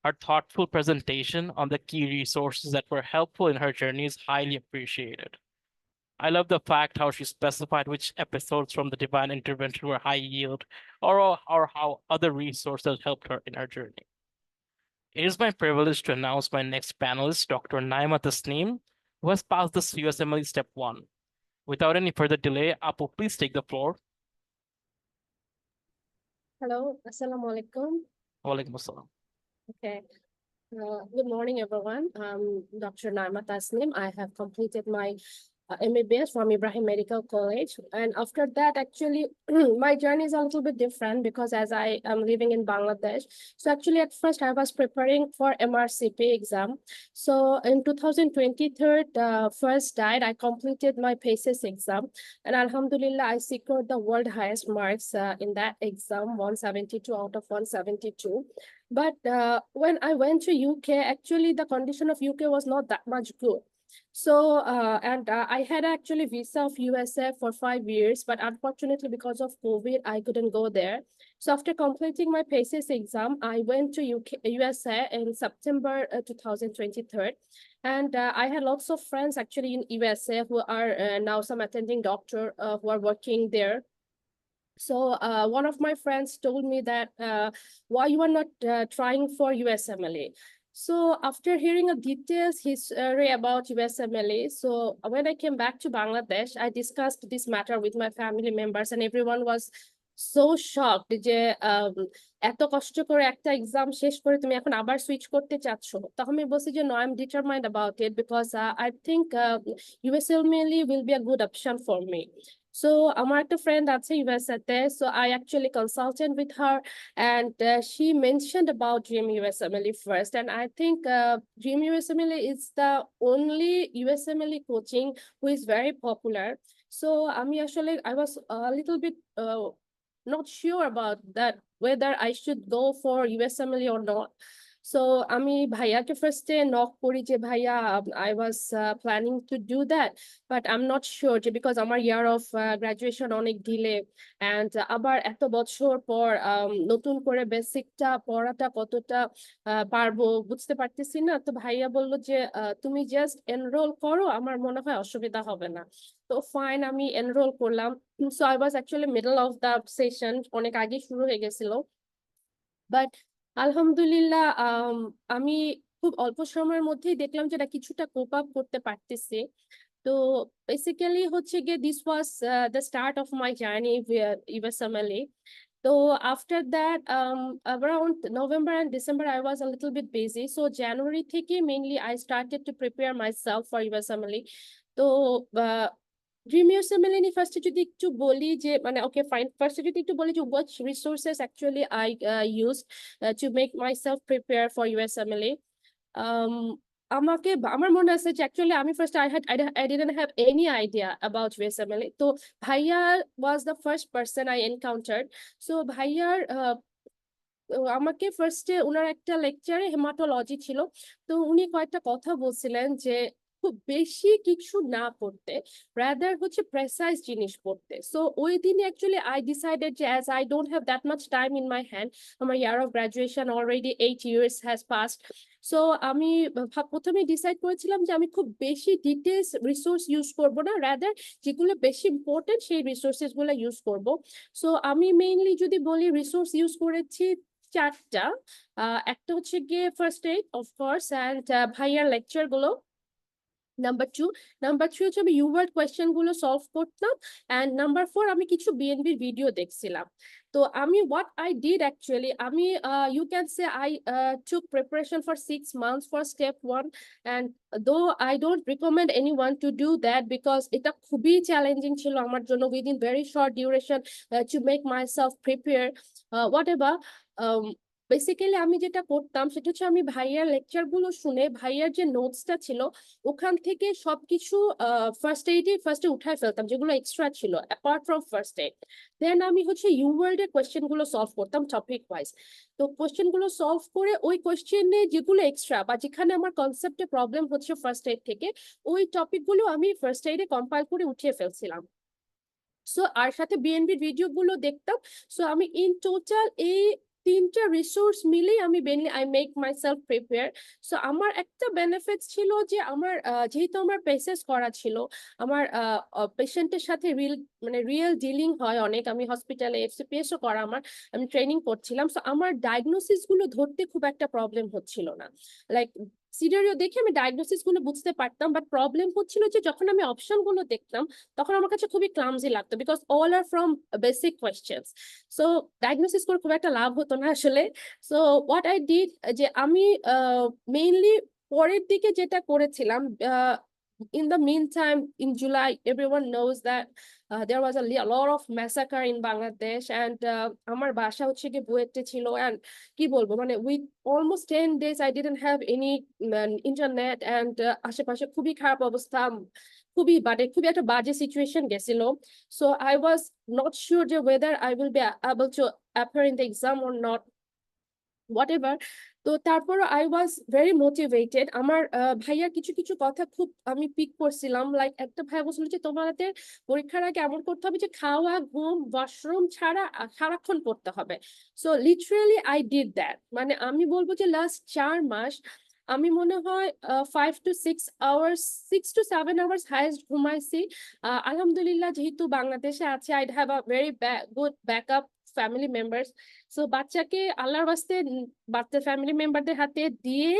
Her thoughtful presentation on the key resources that were helpful in her journey is highly appreciated. I love the fact how she specified which episodes from the Divine Intervention were high yield, or how other resources helped her in her journey. It is my privilege to announce my next panelist, Dr. Naima Tasneem, who has passed the USMLE Step 1. Without any further delay, Apu, please take the floor. Hello, Assalamu alaikum. Walaikum assalam. Okay. Good morning, everyone. Dr. Naima Tasneem. I have completed my MBBS from Ibrahim Medical College. And after that, actually, my journey is a little bit different because as I am living in Bangladesh. So actually, at first, I was preparing for MRCP exam. So in 2023, first died, I completed my PACES exam. And Alhamdulillah, I secured the world highest marks in that exam, 172 out of 172. But when I went to UK, actually, the condition of UK was not that much good. So, I had actually visa of USA for 5 years, but unfortunately because of COVID, I couldn't go there. So after completing my PACES exam, I went to USA in September 2023. And I had lots of friends actually in USA who are now some attending doctor who are working there. So one of my friends told me that why you are not trying for USMLE. So after hearing a details history about USMLE, so when I came back to Bangladesh, I discussed this matter with my family members and everyone was so shocked যে এত কষ্ট করে একটা exam শেষ করে তুমি এখন আবার সুইচ করতে চাচ্ছ। তখন আমি বলছি যে no, I'm determined about it because I think USMLE will be a good option for me. So আমার একটা friend আছে USA তে, so I actually consulted with her and she mentioned about Dream USMLE first, and I think Dream USMLE is the only USMLE coaching who is very popular. So আমি আসলে I was a little bit not sure about that whether I should go for USMLE or not. So আমি ভাইয়াকে ফার্স্টে knock করি যে ভাইয়া I was planning to do that, but I'm not sure যে because আমার year of graduation অনেক delay and আবার এত বছর পর নতুন করে বেসিকটা পড়াটা কতটা পারবো বুঝতে পারতেছি না। তো ভাইয়া বললো যে তুমি জাস্ট এনরোল করো, আমার মনে হয় অসুবিধা হবে না। তো ফাইন, আমি এনরোল করলাম। So I was actually middle of the session, অনেক আগে শুরু হয়ে গেছিল, বাট আলহামদুলিল্লাহ আমি খুব অল্প সময়ের মধ্যেই দেখলাম যে এটা কিছুটা কোপ আপ করতে পারতেছি। তো বেসিক্যালি হচ্ছে গিয়ে this was the start of my journey with USMLE. So after that, around November and December, I was a little bit busy. So January থেকে mainly I started to prepare myself for USMLE. তো Dream USMLE নিয়ে ফার্স্টে যদি একটু বলি যে মানে okay fine ফার্স্টে যদি একটু বলি যে what resources actually I used to make myself prepare for USMLE. আমার মনে আছে যে অ্যাকচুয়ালি আমি first I didn't have any idea about USMLE. তো ভাইয়া was the first person I encountered. So ভাইয়ার আমাকে ফার্স্টে ওনার একটা লেকচারে হেমাটোলজি ছিল, তো উনি কয়েকটা কথা বলছিলেন যে খুব বেশি কিছু না পড়তে, রাদার হচ্ছে প্রেসাইজ জিনিস পড়তে। সো ওই দিনে অ্যাকচুয়ালি আই ডিসাইডেড যে as I don't have that much time in my hand, আমার year of graduation already 8 years has passed. So আমি প্রথমে ডিসাইড করেছিলাম যে আমি খুব বেশি ডিটেলস রিসোর্স ইউজ করব না, রাদার যেগুলো বেশি ইম্পর্টেন্ট সেই রিসোর্সেস গুলো ইউজ করব। সো আমি মেইনলি যদি বলি রিসোর্স ইউজ করেছি চারটা। একটা হচ্ছে গিয়ে ফার্স্ট এইড অফকোর্স অ্যান্ড ভাইয়ার লেকচার গুলো। নাম্বার থ্রি হচ্ছে আমি ইউওয়ার্ড কোয়েশ্চেন গুলো সলভ করতাম, অ্যান্ড নাম্বার 4 আমি কিছু বিএনবির ভিডিও দেখছিলাম। তো আমি what I did actually, আমি you can say I took preparation for 6 months for step 1, and though I don't recommend anyone to do that because এটা খুবই চ্যালেঞ্জিং ছিল আমার জন্য within very short duration to make myself prepare whatever. Basically আমি যেটা করতাম সেটা হচ্ছে আমি ভাইয়ার লেকচার গুলো শুনে ভাইয়ার যে নোটসটা ছিল ওখান থেকে সবকিছু ফার্স্টে উঠায় ফেলতাম যেগুলো এক্সট্রা ছিল অ্যাপার্ট ফ্রম ফার্স্ট এইড। দেন আমি হচ্ছে ইউওয়ার্ড এর কোয়েশ্চেন গুলো সলভ করতাম টপিক ওয়াইজ। তো কোয়েশ্চেন গুলো সলভ করে ওই কোয়েশ্চেনে যেগুলো এক্সট্রা বা যেখানে আমার কনসেপ্টে প্রবলেম হচ্ছে ফার্স্ট এইড থেকে, ওই টপিক গুলো আমি ফার্স্ট এইডে কম্পাইল করে উঠিয়ে ফেলছিলাম। সো আর সাথে বিএনবির ভিডিও গুলো দেখতাম। সো আমি ইন টোটাল এই তিনটা রিসোর্স মিলেই আমি mainly I make myself prepare. So আমার একটা বেনিফিট ছিল যে আমার যেহেতু আমার পেসেস করা ছিল, আমার পেশেন্টের সাথে রিয়েল ডিলিং হয় অনেক, আমি হসপিটালে FCPS ও করা আমার, আমি ট্রেনিং করছিলাম। সো আমার ডায়াগনোসিস গুলো ধরতে খুব একটা প্রবলেম হচ্ছিল না, লাইক সিনারিও দেখে আমি ডায়াগনোসিস গুলো বুঝতে পারতাম, বাট প্রবলেম হচ্ছিল যে যখন আমি অপশন গুলো দেখতাম তখন আমার কাছে খুবই ক্লামজি লাগতো because all are from basic questions. So diagnosis করে খুব একটা লাভ হতো না আসলে। সো হোয়াট আই ডিড, যে আমি মেইনলি পরের দিকে যেটা করেছিলাম, in the meantime in July everyone knows that there was a lot of massacre in Bangladesh, and আমার বাসা হচ্ছে কি বুয়েটে ছিল, and কি বলবো মানে with almost 10 days I didn't have any internet, and আশেপাশে খুবই খারাপ অবস্থা, খুবই একটা বাজে সিচুয়েশন গেছিল। So I was not sure whether I will be able to appear in the exam or not, whatever. তো তারপর আই ওয়াজ ভেরি মোটিভেটেড। আমার ভাইয়ার কিছু কিছু কথা খুব আমি পিক করছিলাম, লাইক একটা ভাইয়া বলছিল যে তোমাদের পরীক্ষার আগে এমন করতে হবে যে খাওয়া ঘুম ওয়াশরুম ছাড়া সারাক্ষণ পড়তে হবে। So literally I did that, মানে আমি বলবো যে লাস্ট 4 মাস আমি মনে হয় 5 to 6 hours 6 to 7 hours highest ঘুমাইছি। আলহামদুলিল্লাহ যেহেতু বাংলাদেশে আছে, I'd have a very good backup family members. So বাচ্চাকে আল্লাহর ওয়াস্তে বাচ্চা ফ্যামিলি মেম্বারদের হাতে দিয়ে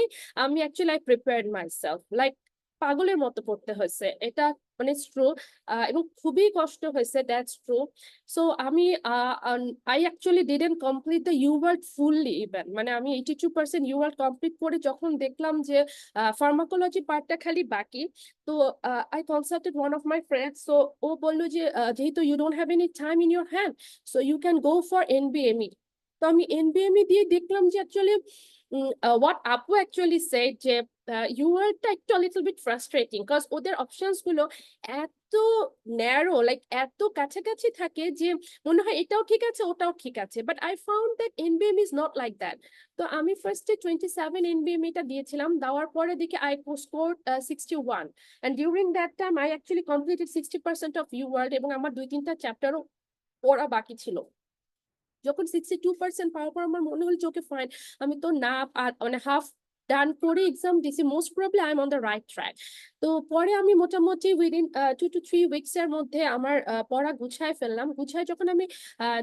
আমি actually I prepared myself, like পাগলের মতো পড়তে হয়েছে, এটা মানে ট্রু, এবং খুবই কষ্ট হয়েছে, দ্যাটস ট্রু। সো আমি I actually didn't complete the UWorld fully even, মানে আমি 82% ইউওয়ার্ড কমপ্লিট করে যখন দেখলাম যে ফার্মাকোলজি পার্টটা খালি বাকি, তো I consulted one of my friends. So ও বললো যে যেহেতু you don't have any time in your hand, so you can go for NBME। তো আমি NBME দিয়ে দেখলাম যে অ্যাকচুয়ালি what আপু অ্যাকচুয়ালি সেড যে ইউওয়ার্ডটা একটু লিটল বিট ফ্রাস্ট্রেটিং বিকজ ওদের অপশনস গুলো এত ন্যারো, লাইক এত কাছাকাছি থাকে যে মনে হয় এটাও ঠিক আছে ওটাও ঠিক আছে, but I found that NBME is not like that. তো আমি ফার্স্টে 27 NBME টা দিয়েছিলাম, দেওয়ার পরে দেখি I scored 61, and during that time I actually completed 60% of UWorld, এবং আমার 2-3টা চ্যাপ্টারও পড়া বাকি ছিল। যখন 62% পাওয়ার পর আমার মনে হলো যে ওকে ফাইন, আমি তো না মানে হাফ ডান করে এক্সাম দিছি, most probably I am on the right track. তো পরে আমি মোটামুটি উইদিন 2 to 3 উইকস এর মধ্যে আমার পড়া গুছায় ফেললাম। গুছায় যখন আমি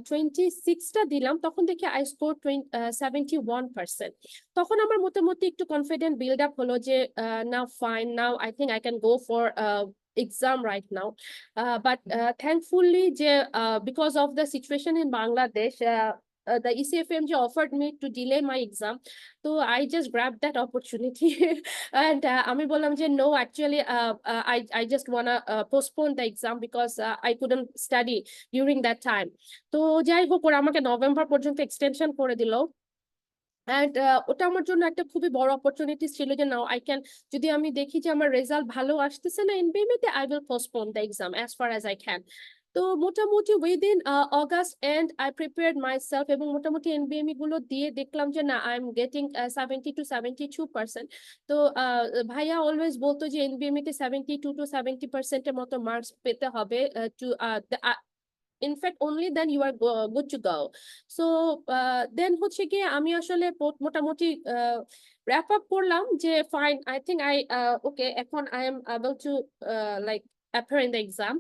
26টা দিলাম তখন দেখি আই স্কোর 71%। তখন আমার মোটামুটি একটু কনফিডেন্ট বিল্ড আপ হলো যে now fine, now I think I can go for exam right now. But thankfully, because of the situation in Bangladesh, the ECFMG offered me to delay my exam. So I just grabbed that opportunity and আমি বললাম যে no, actually I just wanna postpone the exam because I couldn't study during that time. তো যাই হোক, ওরা আমাকে November পর্যন্ত extension করে দিল। অ্যান্ড ওটা আমার জন্য একটা খুবই বড় অপরচুনিটি ছিল যে নাও আই ক্যান, যদি আমি দেখি যে আমার রেজাল্ট ভালো আসতেছে না এনবিএমএ তে, I will postpone the exam as far as I can. তো মোটামুটি within August end I prepared myself, এবং মোটামুটি এনবিএমই গুলো দিয়ে দেখলাম যে না, আই এম গেটিং 70 to 72%। তো ভাইয়া অলওয়েজ বলতো যে এনবিএমই তে 72 to 70% এর মতো মার্কস পেতে হবে two in fact only then you are good to go. So then হচ্ছে কি আমি আসলে মোটামুটি wrap up করলাম যে fine, I think okay, এখন I am able to like appear in the exam.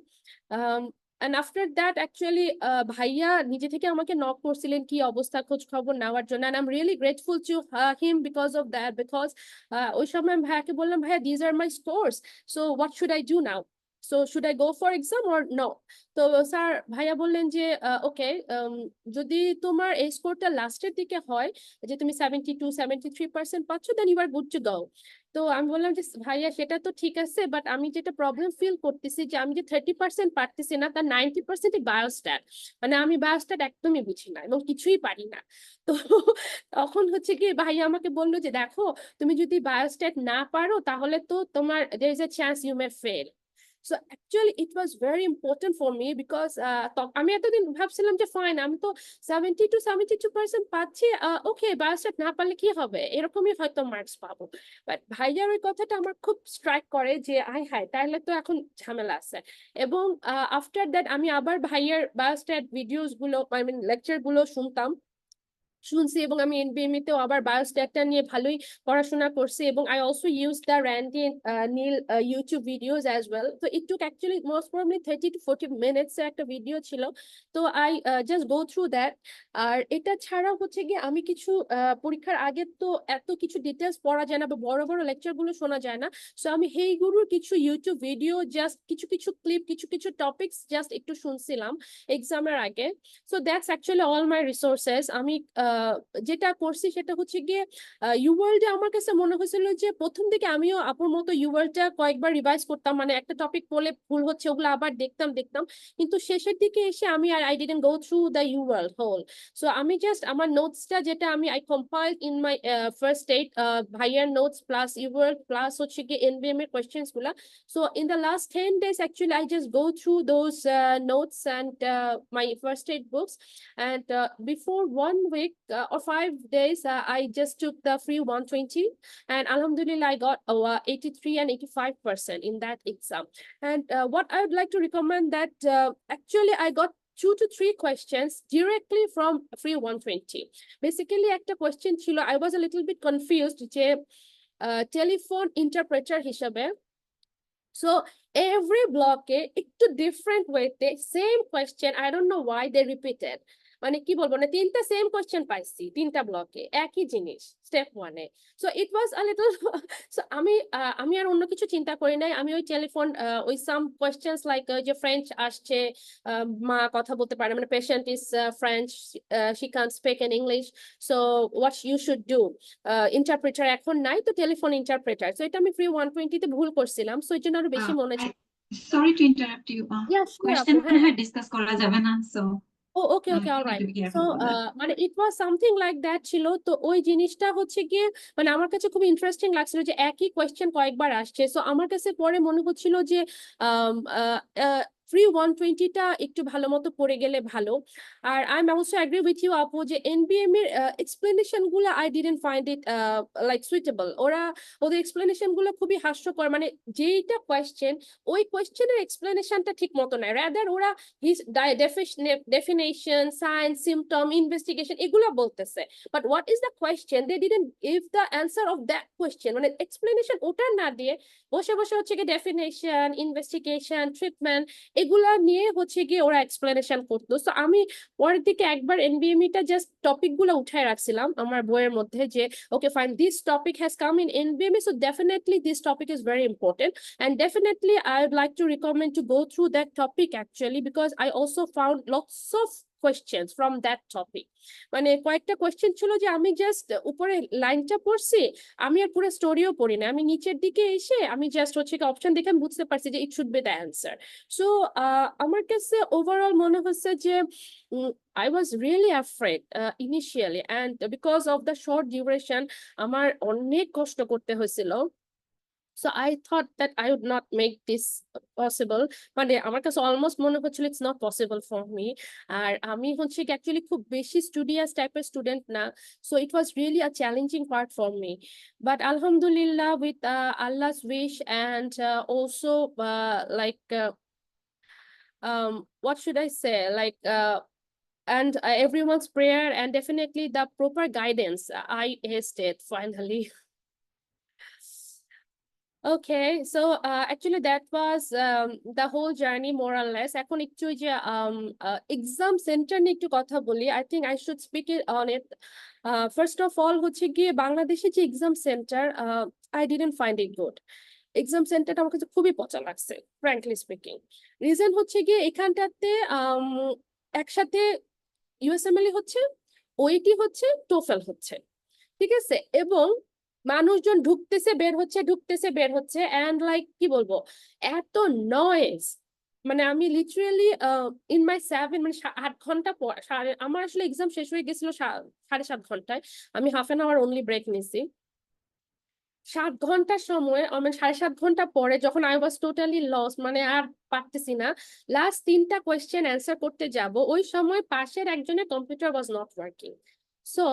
And after that actually ভাইয়া নিজে থেকে আমাকে নক করছিলেন কি অবস্থা, খোঁজ খবর নেওয়ার জন্য, and I'm really grateful to him because of that, because ওই সময় আমি ভাইয়াকে বললাম, ভাইয়া these are my scores, so what should I do now? So should I go for exam or no? তো স্যার ভাইয়া বললেন যে ওকে, যদি তোমার এই স্কোরটা লাস্টের দিকে হয় যে তুমি 72-73% পাচ্ছ, then you are good to go. তো আমি বললাম যে ভাইয়া সেটা তো ঠিক আছে, বাট আমি যেটা প্রবলেম ফিল করতেছি যে আমি যে 30% পারতেছি না, তার 90% বায়োস্ট্যাট, মানে আমি বায়োস্ট্যাট একদমই বুঝি না এবং কিছুই পারি না। তো তখন হচ্ছে কি ভাইয়া আমাকে বললো যে দেখো, তুমি যদি বায়োস্ট্যাট না পারো তাহলে তো তোমার there is a chance you may fail. So actually it was very important for me because আমি এতদিন ভাবছিলাম যে ফাইন, আমি তো 70-72% পাচ্ছি, ওকে বায়োস্ট্যাট না পারলে কি হবে, এরকমই হয়তো মার্কস পাবো। বাট ভাইয়ার ওই কথাটা আমার খুব স্ট্রাইক করে যে আই হাই, তাহলে তো এখন ঝামেলা আছে। এবং আফটার দ্যাট আমি আবার ভাইয়ার বায়োস্ট্যাট ভিডিওস গুলো, আই মিন লেকচার গুলো শুনছি, এবং আমি এনবিএমই তেও আবার বায়োস্ট্যাটটা নিয়ে ভালোই পড়াশোনা করছি, এবং I also use the Randy Neil YouTube videos as well. তো it took actually most probably 30 to 40 minutes এর একটা ভিডিও ছিল। তো I just go through that. আর এটা ছাড়া হচ্ছে গিয়ে আমি কিছু পরীক্ষার আগে তো এত কিছু ডিটেলস পড়া যায় না বা বড় বড় লেকচার গুলো শোনা যায় না, সো আমি হেই গুরুর কিছু ইউটিউব ভিডিও, জাস্ট কিছু কিছু ক্লিপ, কিছু কিছু টপিকস জাস্ট একটু শুনছিলাম এক্সামের আগে। So that's actually all my resources. আমি যেটা করছি সেটা হচ্ছে গিয়ে ইউওয়ার্ল্ডে আমার কাছে মনে হয়েছিল যে প্রথম দিকে আমিও আপুর মতো ইউওয়ার্ল্ডটা কয়েকবার রিভাইজ করতাম, মানে একটা টপিক পড়লে ভুল হচ্ছে ওগুলো আবার দেখতাম, কিন্তু শেষের দিকে এসে আমি আর I didn't go through the UWorld whole. So আমি জাস্ট আমার নোটসটা যেটা আমি I compiled in my first aid, ভাইয়ার নোটস প্লাস ইউওয়ার্ল্ড প্লাস হচ্ছে গিয়ে এনবিএম এর কোয়েশ্চেন্স গুলা। So in the last 10 days, actually, I just go through those notes and my first aid books. And before 1 week or 5 days, I just took the free 120. And alhamdulillah, I got 83 and 85% in that exam. And what I would like to recommend that actually I got 2 to 3 questions directly from free 120. Basically, একটা question ছিল, I was a little bit confused যে telephone interpreter হিসাবে। So every block একটু different way same question, I don't know why they repeated, মানে কি বলবো না, 3টা সেম কোয়েশ্চেন পাইছি 3টা ব্লকে একই জিনিস step 1 A. So it was a little, so আমি আর অন্য কিছু চিন্তা করি নাই, আমি ওই টেলিফোন ওই সাম কোয়েশ্চেন্স লাইক যে ফ্রেঞ্চ আসছে, মা কথা বলতে পারে, মানে patient is French, she can speak in English, so what you should do, interpreter এখন নাই তো টেলিফোন ইন্টারপ্রেটার। সো এটা আমি ফ্রি 120 তে ভুল করছিলাম, সো এর জন্য আরো বেশি মনে ছিল। Sorry to interrupt you. Yeah, sure, Question আপু, হ্যাঁ। discuss করা যাবে না, so Oh, okay, you all need right. to be careful So, about that. মানে it was something like that ছিল। তো ওই জিনিসটা হচ্ছে গিয়ে মানে আমার কাছে খুব ইন্টারেস্টিং লাগছিল যে একই কোয়েশ্চেন কয়েকবার আসছে। সো আমার কাছে পরে মনে হচ্ছিল যে free 120টা একটু ভালো মতো পড়ে গেলে ভালো। আর I am also agree with you আপু যে এনবিএম এর এক্সপ্লেনেশন গুলো I didn't find it like suitable. ওদের এক্সপ্লেনেশন গুলো খুবই হাস্যকর, মানে যেইটা কোয়েশ্চেন ওই কোয়েশ্চেনের এক্সপ্লেনেশনটা ঠিক মতো নাই, রাদার ওরা definition, science, symptom, investigation এগুলো বলতেছে, but what is the question, they didn't give the answer of that question, মানে explanation ওটা না দিয়ে বসে বসে হচ্ছে কি definition, investigation, treatment এগুলা নিয়ে হচ্ছে গিয়ে ওরা এক্সপ্লেনেশন করতো। সো আমি পরের দিকে একবার এনবিএমইটা জাস্ট টপিক গুলো উঠায় রাখছিলাম আমার বইয়ের মধ্যে যে okay fine, this topic has come in NBME, so definitely this topic is very important, and definitely I would like to recommend to go through that topic actually, because I also found lots of questions from that topic. মানে কয়েকটা question ছিল যে আমি just উপরে লাইনটা পড়ছি, আমি আর পুরো স্টোরিও পড়ি না, আমি নিচের দিকে এসে আমি জাস্ট হচ্ছে কি অপশন দেখে আমি বুঝতে পারছি যে it should be the answer. So আমার কাছে ওভারঅল মনে হচ্ছে যে I was really afraid initially, and because of the short duration আমার অনেক কষ্ট করতে হয়েছিল। So I thought that I would not make this possible, মানে আমার কাছে অলমোস্ট মনে হচ্ছিল it's not possible for me, আর আমি হচ্ছে কি অ্যাকচুয়ালি খুব বেশি স্টুডিয়াস টাইপের স্টুডেন্ট না, so it was really a challenging part for me, but alhamdulillah with Allah's wish and also what should I say, and everyone's prayer and definitely the proper guidance, I aced it finally. Okay, so actually that was the whole journey more or less. এখন একটু যে exam center নিয়ে একটু কথা বলি, I think I should speak it on it. First of all হচ্ছে গিয়ে বাংলাদেশে যে exam center, I didn't find it good. Exam সেন্টারটা আমার কাছে খুবই পচা লাগছে, ফ্র্যাঙ্কলি স্পিকিং। রিজন হচ্ছে গিয়ে এখানটাতে একসাথে ইউএসএমএল হচ্ছে, ওইটি হচ্ছে, টোফেল হচ্ছে, ঠিক আছে, এবং মানুষজন ঢুকতেছে বের হচ্ছে, ঢুকতেছে বের হচ্ছে, এন্ড লাইক কি বলবো, এত নয়েজ, মানে আমি লিটারালি ইন মাই 7 মানে 8 ঘন্টা পর আমার আসলে এক্সাম শেষ হয়ে গেছিল 7.5 ঘন্টায়, আমি half an hour only break নিছি। 7 ঘন্টার সময় আমি 7.5 ঘন্টা পরে যখন আই ওয়াজ টোটালি লস, মানে আর পারতেছি না, লাস্ট 3টা কোয়েশ্চেন অ্যান্সার করতে যাব, ওই সময় পাশের একজনের computer was not working. So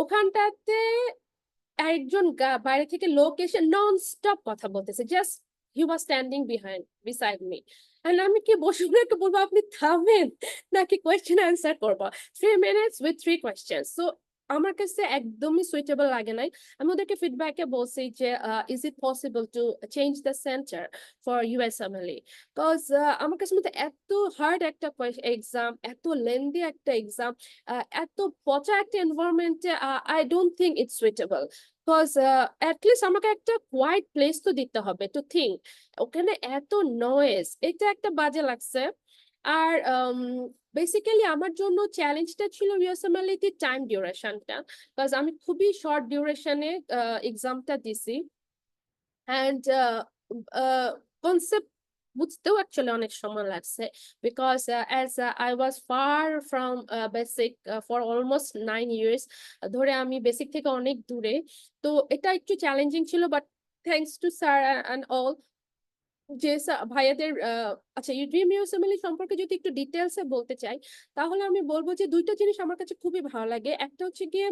ওখানটাতে একজন বাইরে থেকে লোক এসে নন স্টপ কথা বলতেছে, just he was standing beside me, and আমি কি বসে একটু বলবো আপনি থামেন নাকি কোয়েশ্চেন অ্যান্সার করবো, 3 minutes with 3 questions। সো আমার কাছে একদমই সুইটেবল লাগে নাই। আমি ওদেরকে ফিডব্যাকে বলছি যে is it possible to change the centre for ইউএসএমএলই, because আমার কাছে মধ্যে এত হার্ড একটা এক্সাম, এত লেন্দি একটা এক্সাম, এত পচা একটা এনভায়রনমেন্টে I don't think it's suitable, because at least আমাকে একটা কোয়াইট প্লেস তো দিতে হবে টু থিঙ্ক, ওখানে এত নয়েজ, এটা একটা বাজে লাগছে। আর বেসিক্যালি আমার জন্য চ্যালেঞ্জটা ছিল ইউএসএমএল এর টাইম ডিউরেশনটা, বিকজ আমি খুবই শর্ট ডিউরেশনে এক্সামটা দিছি, অ্যান্ড কনসেপ্ট বুঝতেও অ্যাকচুয়ালি অনেক সময় লাগছে, because as I was far from basic for almost 9 years, ধরে আমি বেসিক থেকে অনেক দূরে, তো এটা একটু চ্যালেঞ্জিং ছিল, but thanks to sir and all যে ভাইয়াদের। আচ্ছা, ড্রিম ইউএসএমএল সম্পর্কে যদি একটু ডিটেলসে বলতে চাই, তাহলে আমি বলবো যে দুইটা জিনিস আমার কাছে খুবই ভালো লাগে। একটা হচ্ছে গিয়ে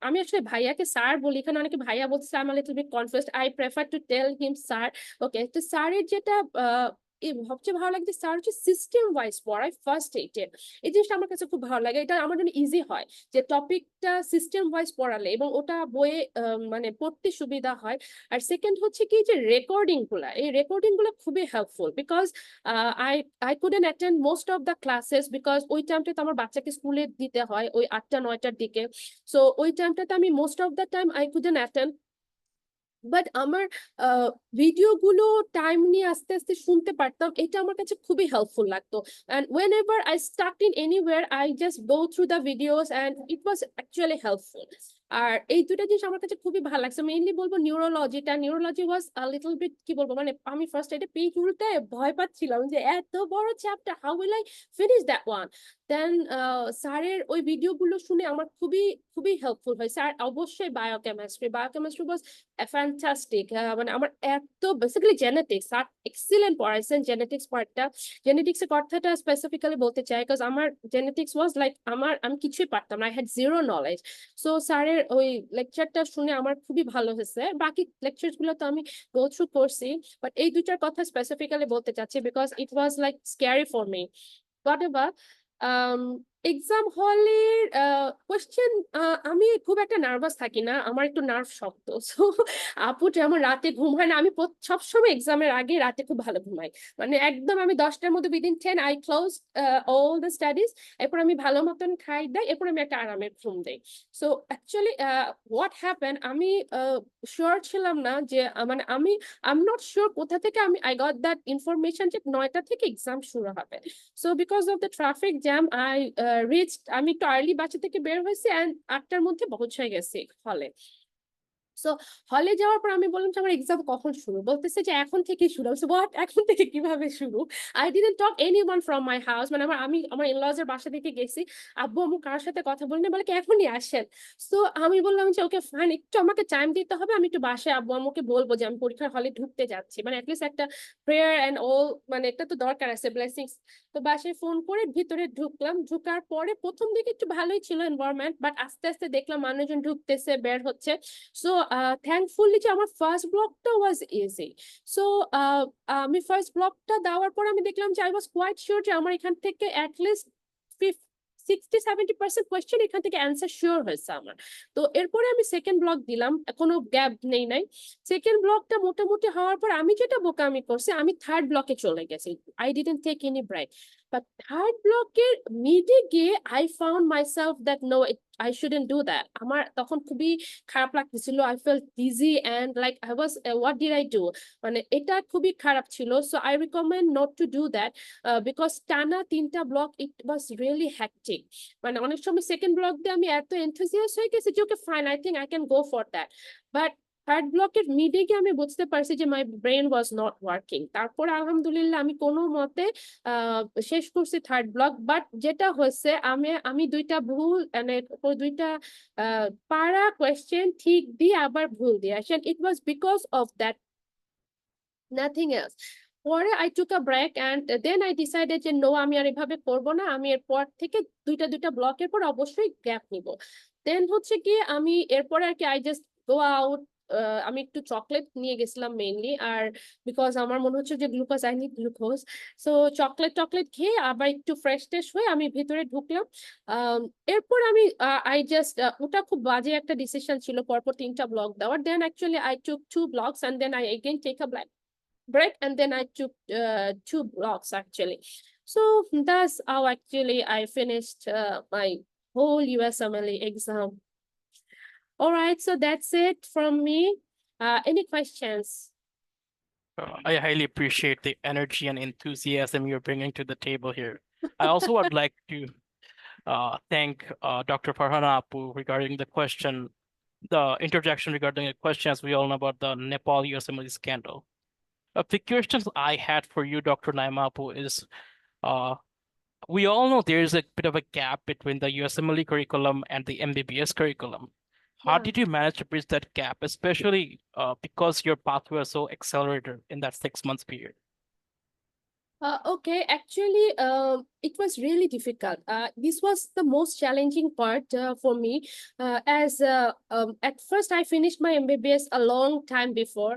আমি আসলে ভাইয়াকে স্যার বলি, এখানে অনেকে ভাইয়া বলছে, I am little bit confused, I prefer to tell him sir. Okay, তো স্যারের যেটা সবচেয়ে ভালো লাগে, স্যার হচ্ছে সিস্টেম ওয়াইজ পড়ায় ফার্স্ট এইটে, এই জিনিসটা আমার কাছে খুব ভালো লাগে, এটা আমার জন্য ইজি হয় যে টপিকটা সিস্টেম ওয়াইজ পড়ালে এবং ওটা বইয়ে মানে পড়তে সুবিধা হয়। আর সেকেন্ড হচ্ছে কি যে রেকর্ডিং গুলা, এই রেকর্ডিং গুলো খুবই helpful, because I couldn't attend most of the classes because ওই টাইমটাতে আমার বাচ্চাকে স্কুলে দিতে হয় ওই 8টা 9টার দিকে, সো ওই টাইমটাতে আমি most of the time I couldn't attend, but আমার ভিডিও গুলো টাইম নিয়ে আস্তে আস্তে শুনতে পারতাম, এটা আমার কাছে খুবই হেল্পফুল লাগতো, and whenever I stuck in anywhere I just go through the videos and it was actually helpful। আর এই দুটা জিনিস আমার কাছে খুবই ভালো লাগছে। মেইনলি বলবো নিউরোলজিটা, নিউরোলজি ওয়াজ লিটল বিট কি বলবো, মানে আমি ফার্স্ট এটা পেজ উল্টায় ভয় পাচ্ছিলাম যে এত বড় chapter, how will I finish that one. Then স্যারের ওই ভিডিওগুলো শুনে আমার খুবই খুবই হেল্পফুল হয়। স্যার অবশ্যই বায়োকেমিস্ট্রি ওয়াজ ফ্যান্টাস্টিক, মানে আমার এত বেসিক্যালি জেনেটিক্স আর এক্সিলেন্ট পড়াইছেন, জেনেটিক্স পার্টটা, জেনেটিক্স এর কথাটা স্পেসিফিক্যালি বলতে চাই, বিকজ আমার জেনেটিক্স ওয়াজ লাইক আমি কিছুই পারতাম না, I had zero knowledge. So স্যারের ওই লেকচারটা শুনে আমার খুবই ভালো হয়েছে, বাকি লেকচারস গুলো তো আমি গো থ্রু করছি, বাট এই দুইটার কথা স্পেসিফিক্যালি বলতে চাচ্ছি because it was like scary for me. What ever, exam হলের কোয়েশ্চেন, আমি খুব একটা নার্ভাস থাকি না, আমার একটু নার্ভ শক্ত। সো আপু যেমন রাতে ঘুম হয় না, আমি সবসময় এক্সামের আগে রাতে খুব ভালো ঘুমাই। মানে একদম আমি 10টার মধ্যে within 10 I close all the studies. এরপর আমি ভালো মতন খাই দেয়, এরপর আমি একটা আরামের ঘুম দেই। সো অ্যাকচুয়ালি হোয়াট হ্যাপেন, আমি শিওর ছিলাম না যে মানে আই এম নট শিওর কোথা থেকে আই গট দ্যাট ইনফরমেশন যে 9টা থেকে এক্সাম শুরু হবে। So because of the traffic jam I আমি একটু আর্লি বাসা থেকে বের হয়েছি অ্যান্ড 8টার মধ্যে পৌঁছে গেছি হলে। সো হলে যাওয়ার পর আমি বললাম যে আমার এক্সাম কখন শুরু, বলতেছে যে এখন থেকে শুরু। হোয়াট, এখন থেকে কিভাবে শুরু? I didn't talk anyone from my house, মানে আমি আমার ইনলজ এর বাসা থেকে গেছি, আব্বু আম্মু কার সাথে কথা বলিনি, বলে কি এখনই আসেন। সো আমি বললাম যে ওকে ফাইন, একটু আমাকে টাইম দিতে হবে, আমি একটু বাসায় আব্বু আম্মুকে বলবো যে আমি পরীক্ষার হলে ঢুকতে যাচ্ছি, মানে অ্যাটলিস্ট একটা প্রেয়ার এন্ড অল, মানে এটা তো দরকার আছে, ব্লেসিংস। তো বাসায় ফোন করে ভিতরে ঢুকলাম, ঢুকার পরে প্রথম দিকে একটু ভালোই ছিল এনভায়রনমেন্ট, বাট আস্তে আস্তে দেখলাম মানুষজন ঢুকতেছে বের হচ্ছে। সো থ্যাঙ্কফুলি যে আমার ফার্স্ট ব্লকটা ওয়াজ ইজি। সো আমি ফার্স্ট ব্লকটা দেওয়ার পর আমি দেখলাম যে আই ওয়াজ কোয়াইট শিওর যে আমার এখান থেকে অ্যাটলিস্ট 60-70% কোয়েশ্চেন এখান থেকে অ্যান্সার শিওর হয়েছে আমার। তো এরপরে আমি সেকেন্ড ব্লক দিলাম, কোনো গ্যাপ নেই নাই। সেকেন্ড ব্লকটা মোটামুটি হওয়ার পর আমি যেটা বোকামি করছি, আমি থার্ড ব্লকে চলে গেছি। I didn't take any break, but third ব্লকের মিডে গিয়ে I found myself that no, I shouldn't do that. আমার তখন খুবই খারাপ লাগতেছিল, I felt dizzy and like I was what did I do, মানে এটা খুবই খারাপ ছিল। So I recommend not to do that because টানা 3টা block it was really hectic। মানে অনেক সময় সেকেন্ড ব্লক দিয়ে আমি এত এনথুজিয়াস হয়ে গেছি যে okay fine, I think I can go for that, but third ব্লকের মিডে গিয়ে আমি বুঝতে পারছি যে মাই ব্রেন ওয়াজ নট ওয়ার্কিং। তারপর আলহামদুলিল্লাহ আমি কোনো মতে শেষ করছি থার্ড ব্লক। বাট যেটা হয়েছে, আমি 2টা ভুল, মানে 2টা পারা কোয়েশ্চেন ঠিক দিয়ে আবার ভুল দিয়ে আসেন। It was because of that, nothing else. পরে I took a break and then I decided যে নো, আমি আর এভাবে করবো না, আমি এরপর থেকে 2টা ব্লকের পর অবশ্যই গ্যাপ নিব। দেন হচ্ছে কি আমি এরপরে আর কি আই জাস্ট গো আউট, আমি একটু চকলেট নিয়ে গেছিলাম মেইনলি, আর বিকজ আমার মনে হচ্ছে যে glucose, I need glucose. So chocolate খেয়ে আবার একটু ফ্রেশ ট্রেশ হয়ে আমি ভেতরে ঢুকলাম। এরপর আমি আই জাস্ট, ওটা খুব বাজে একটা ডিসিশন ছিল পরপর 3টা ব্লক দেওয়ার। Then actually I took 2 blocks and then I again take a break and then I took 2 blocks actually. So that's how actually I finished my whole USMLE exam. All right, so that's it from me. Any questions? I highly appreciate the energy and enthusiasm you're bringing to the table here. I also would like to thank Dr. Farhana Apu regarding the interjection regarding the question, as we all know about the Nepal USMLE scandal. The questions I had for you, Dr. Naima Apu, is we all know there's a bit of a gap between the USMLE curriculum and the MBBS curriculum. How Yeah. did you manage to bridge that gap, especially because your pathway was so accelerated in that 6 months period? Okay, actually, it was really difficult. This was the most challenging part for me, as at first I finished my MBBS a long time before,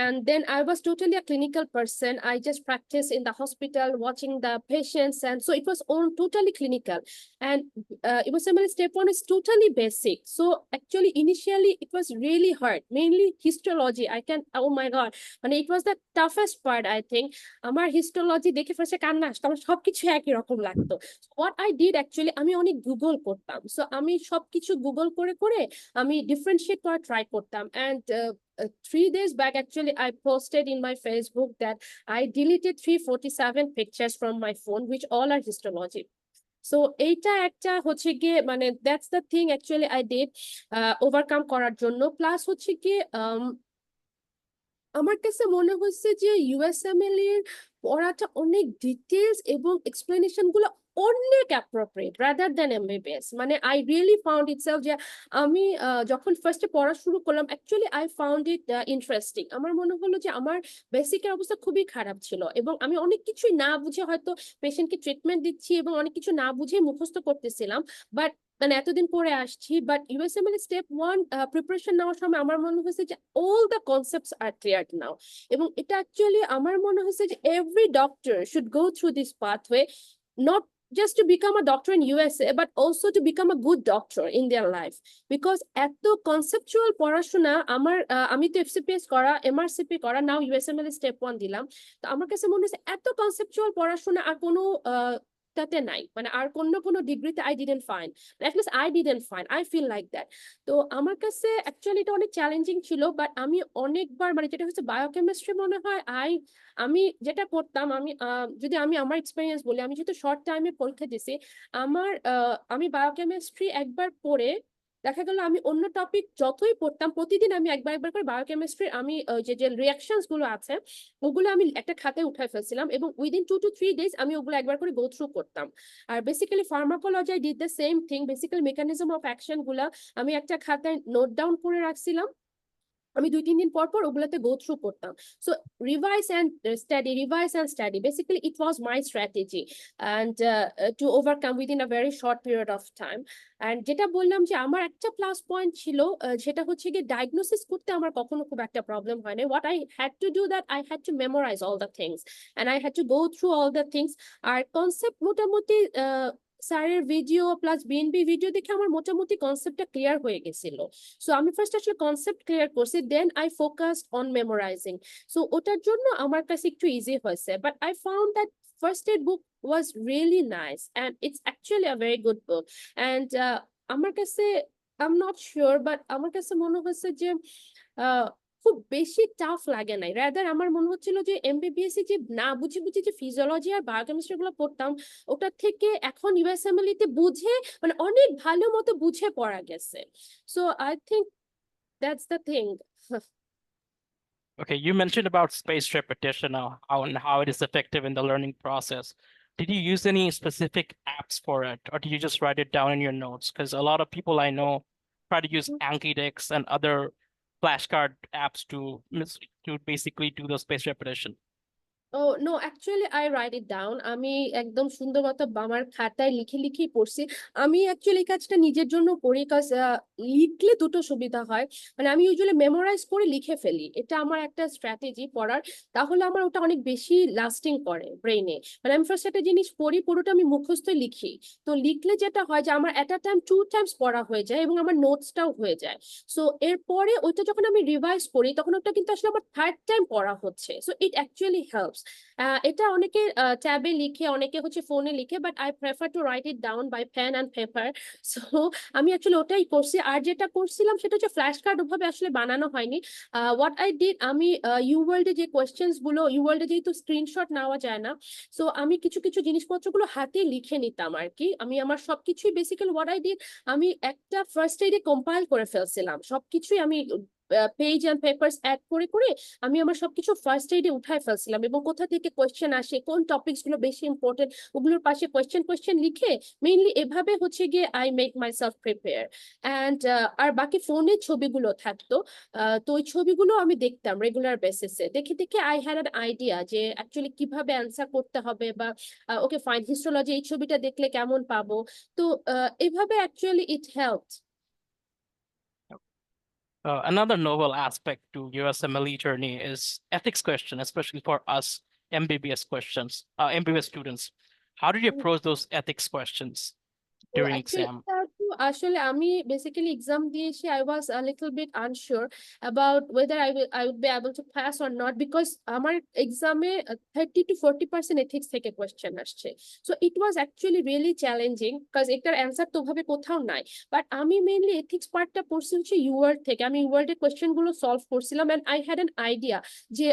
and then I was totally a clinical person. I just practiced in the hospital, watching the patients, and so it was all totally clinical. And it was step 1 is totally basic. So actually, initially, it was really hard, mainly histology. Oh my God, and it was the toughest part, I think. আমার histology দেখে ফার্স্টে কান্না আসতো, আমার সবকিছু একই রকম লাগতো। হোয়াট আই ডিড অ্যাকচুয়ালি, আমি অনেক গুগল করতাম। সো আমি সবকিছু গুগল করে করে আমি ডিফারেন্সিয়েট করা ট্রাই করতাম। And 3 days back actually I posted in my Facebook that I deleted 347 pictures from my phone which all are histology. So এইটা একটা হচ্ছে গিয়ে, মানে that's the thing actually I did overcome করার জন্য। প্লাস হচ্ছে কি আমার কাছে মনে হচ্ছে যে USMLE এর পড়াটা অনেক ডিটেলস এবং এক্সপ্লেনেশন গুলো অনেক অ্যাপ্রোপ্রিয়েট রাদার দ্যান MBBS। মানে আই রিয়েলি ফাউন্ড ইটসেলফ যে আমি যখন ফার্স্টে পড়া শুরু করলাম, actually I found it interesting. আমার মনে হলো যে আমার বেসিকের অবস্থা খুবই খারাপ ছিল এবং আমি অনেক কিছুই না বুঝে হয়তো পেশেন্টকে ট্রিটমেন্ট দিচ্ছি এবং অনেক কিছু না বুঝে মুখস্থ করতেছিলাম, বাট মানে এতদিন পরে আসছি। বাট USMLE স্টেপ 1 প্রিপারেশন নেওয়ার সময় আমার মনে হয়েছে যে all the concepts are clear now, এবং এটা অ্যাকচুয়ালি আমার মনে হয়েছে যে every doctor should go through this pathway, not just to become a doctor in USA, but also to become a good doctor in their life. Because এত conceptual পড়াশোনা আমার আমি তো FCPS করা, MRCP করা, নাও USMLE স্টেপ 1 দিলাম। তো আমার কাছে মনে হচ্ছে এত conceptual পড়াশোনা আর কোনো তাতে নাই, মানে আর কোনো ডিগ্রিতে I didn't find, at least I didn't find, I feel like that. তো আমার কাছে অ্যাকচুয়ালি এটা অনেক চ্যালেঞ্জিং ছিল, বাট আমি অনেকবার, মানে যেটা হচ্ছে বায়োকেমিস্ট্রি মনে হয় আমি যেটা করতাম, যদি আমি আমার এক্সপিরিয়েন্স বলি, আমি যেহেতু শর্ট টাইমে পরীক্ষা দিছি, আমি বায়োকেমিস্ট্রি একবার পড়ে দেখা গেল আমি অন্য টপিক যতই পড়তাম, প্রতিদিন আমি একবার করে বায়োকেমিস্ট্রি আমি যে রিয়াকশনস গুলো আছে ওগুলো আমি একটা খাতায় উঠায় ফেলছিলাম, এবং উইদিন 2 to 3 days আমি ওগুলো একবার করে গো থ্রু করতাম। আর basically pharmacology I did the same thing, basically mechanism of action গুলা আমি একটা খাতায় নোট ডাউন করে রাখছিলাম, আমি 2-3 দিন পর ওগুলাতে গো থ্রু করতাম। So revise and study, basically it was my strategy and to overcome within a very short period of time. And যেটা বললাম যে আমার একটা প্লাস পয়েন্ট ছিল, সেটা হচ্ছে গিয়ে ডায়াগনোসিস করতে আমার কখনো খুব একটা প্রবলেম হয় না। What I had to do that, I had to memorise all the things and I had to go through all the things. আর কনসেপ্ট মোটামুটি স্যারের ভিডিও প্লাস বিএনপি ভিডিও দেখে আমার মোটামুটি কনসেপ্টটা ক্লিয়ার হয়ে গেছিল। সো আমি ফার্স্ট আসলে কনসেপ্ট ক্লিয়ার করছি, then I focused on memorising. So ওটার জন্য আমার কাছে একটু ইজি হয়েছে, but I found that first aid book was really nice and it's actually a very good book and আমার কাছে I'm not sure but আমার কাছে মনে হচ্ছে যে খুব বেশি টাফ লাগে নাই, রাদার আমার মনে হচ্ছিল যে এমবিবিএস যে না বুঝে যে ফিজিওলজি আর বায়োকেমিস্ট্রি গুলো পড়তাম ওটা থেকে এখন ইউএসএমএলই তে বুঝে মানে অনেক ভালো মতো বুঝে পড়া গেছে। So I think that's the thing. Okay, you mentioned about spaced repetition now, how it is effective in the learning process. Did you use any specific apps for it, or did you just write it down in your notes? Because a lot of people I know try to use Ankidex and other flashcard apps to basically do the spaced repetition. Oh no, actually I write it down. আমি একদম সুন্দর মতো আমার খাতায় লিখেই পড়ছি। আমি actually কাজটা নিজের জন্য করি, কাজ লিখলে দুটো সুবিধা হয়, মানে আমি ইউজুয়ালি মেমোরাইজ করে লিখে ফেলি, এটা আমার একটা স্ট্র্যাটেজি পড়ার, তাহলে আমার ওটা অনেক বেশি লাস্টিং করে ব্রেইনে। মানে আমি ফার্স্ট একটা জিনিস পড়ি, পুরোটা আমি মুখস্থ লিখি, তো লিখলে যেটা হয় যে আমার এট আ টাইম 2 times পড়া হয়ে যায় এবং আমার নোটসটাও হয়ে যায়। সো এরপরে ওইটা যখন আমি রিভাইজ করি তখন ওটা কিন্তু আসলে আমার 3rd টাইম পড়া হচ্ছে। So it actually helps. এটা অনেকে ট্যাবে লিখে, অনেকে হচ্ছে ফোনে লিখে, but I prefer to write it down by pen and paper. So আমি অ্যাকচুয়ালি ওটাই করছি। আর যেটা করছিলাম সেটা হচ্ছে ফ্ল্যাশ কার্ড ওভাবে আসলে বানানো হয়নি। হোয়াট আই ডিড, আমি ইউওয়ার্ল্ডে যে কোয়েশ্চেন্স গুলো, ইউওয়ার্ল্ডে যেহেতু স্ক্রিনশট নেওয়া যায় না, সো আমি কিছু জিনিসপত্রগুলো হাতে লিখে নিতাম আর কি। আমি আমার সবকিছুই বেসিক্যালি হোয়াট আই ডিড, আমি একটা ফার্স্ট এডে কম্পাইল করে ফেলছিলাম সবকিছুই, আমি পেজ এন্ড পেপারস অ্যাড করে আমি আমার সবকিছু ফার্স্ট এডে উঠায় ফেলছিলাম, এবং কোথা থেকে কোয়েশ্চেন আসে, কোন টপিকস গুলো বেশি ইম্পর্টেন্ট, ওগুলোর পাশে কোয়েশ্চেন লিখে মেইনলি এভাবে হচ্ছে গিয়ে I make myself prepare. And আর বাকি ফোনে ছবিগুলো থাকতো, তো ওই ছবিগুলো আমি দেখতাম রেগুলার বেসিসে, দেখে আই হ্যাড অ্যান আইডিয়া যে অ্যাকচুয়ালি কিভাবে অ্যান্সার করতে হবে, বা ওকে ফাইন হিস্টোলজি এই ছবিটা দেখলে কেমন পাবো। তো এভাবে actually it helped. Another novel aspect to USMLE journey is ethics question, especially for us MBBS students. How did you approach those ethics questions during exam? আসলে আমি বেসিক্যালি এক্সাম দিয়ে এসে I was a little bit unsure about whether I would be able to pass or not, because আমার এক্সামে 30 to 40% ethics থেকে question আসছে। So it was actually really challenging, because এটার answer তো ভাবে কোথাও নাই। বাট আমি মেইনলি এথিক্স পার্টটা পড়ছি হচ্ছে ইউওয়ার্ড থেকে, আমি ইউওয়ার্ডের কোয়েশ্চেন গুলো সলভ করছিলাম, and I had an idea যে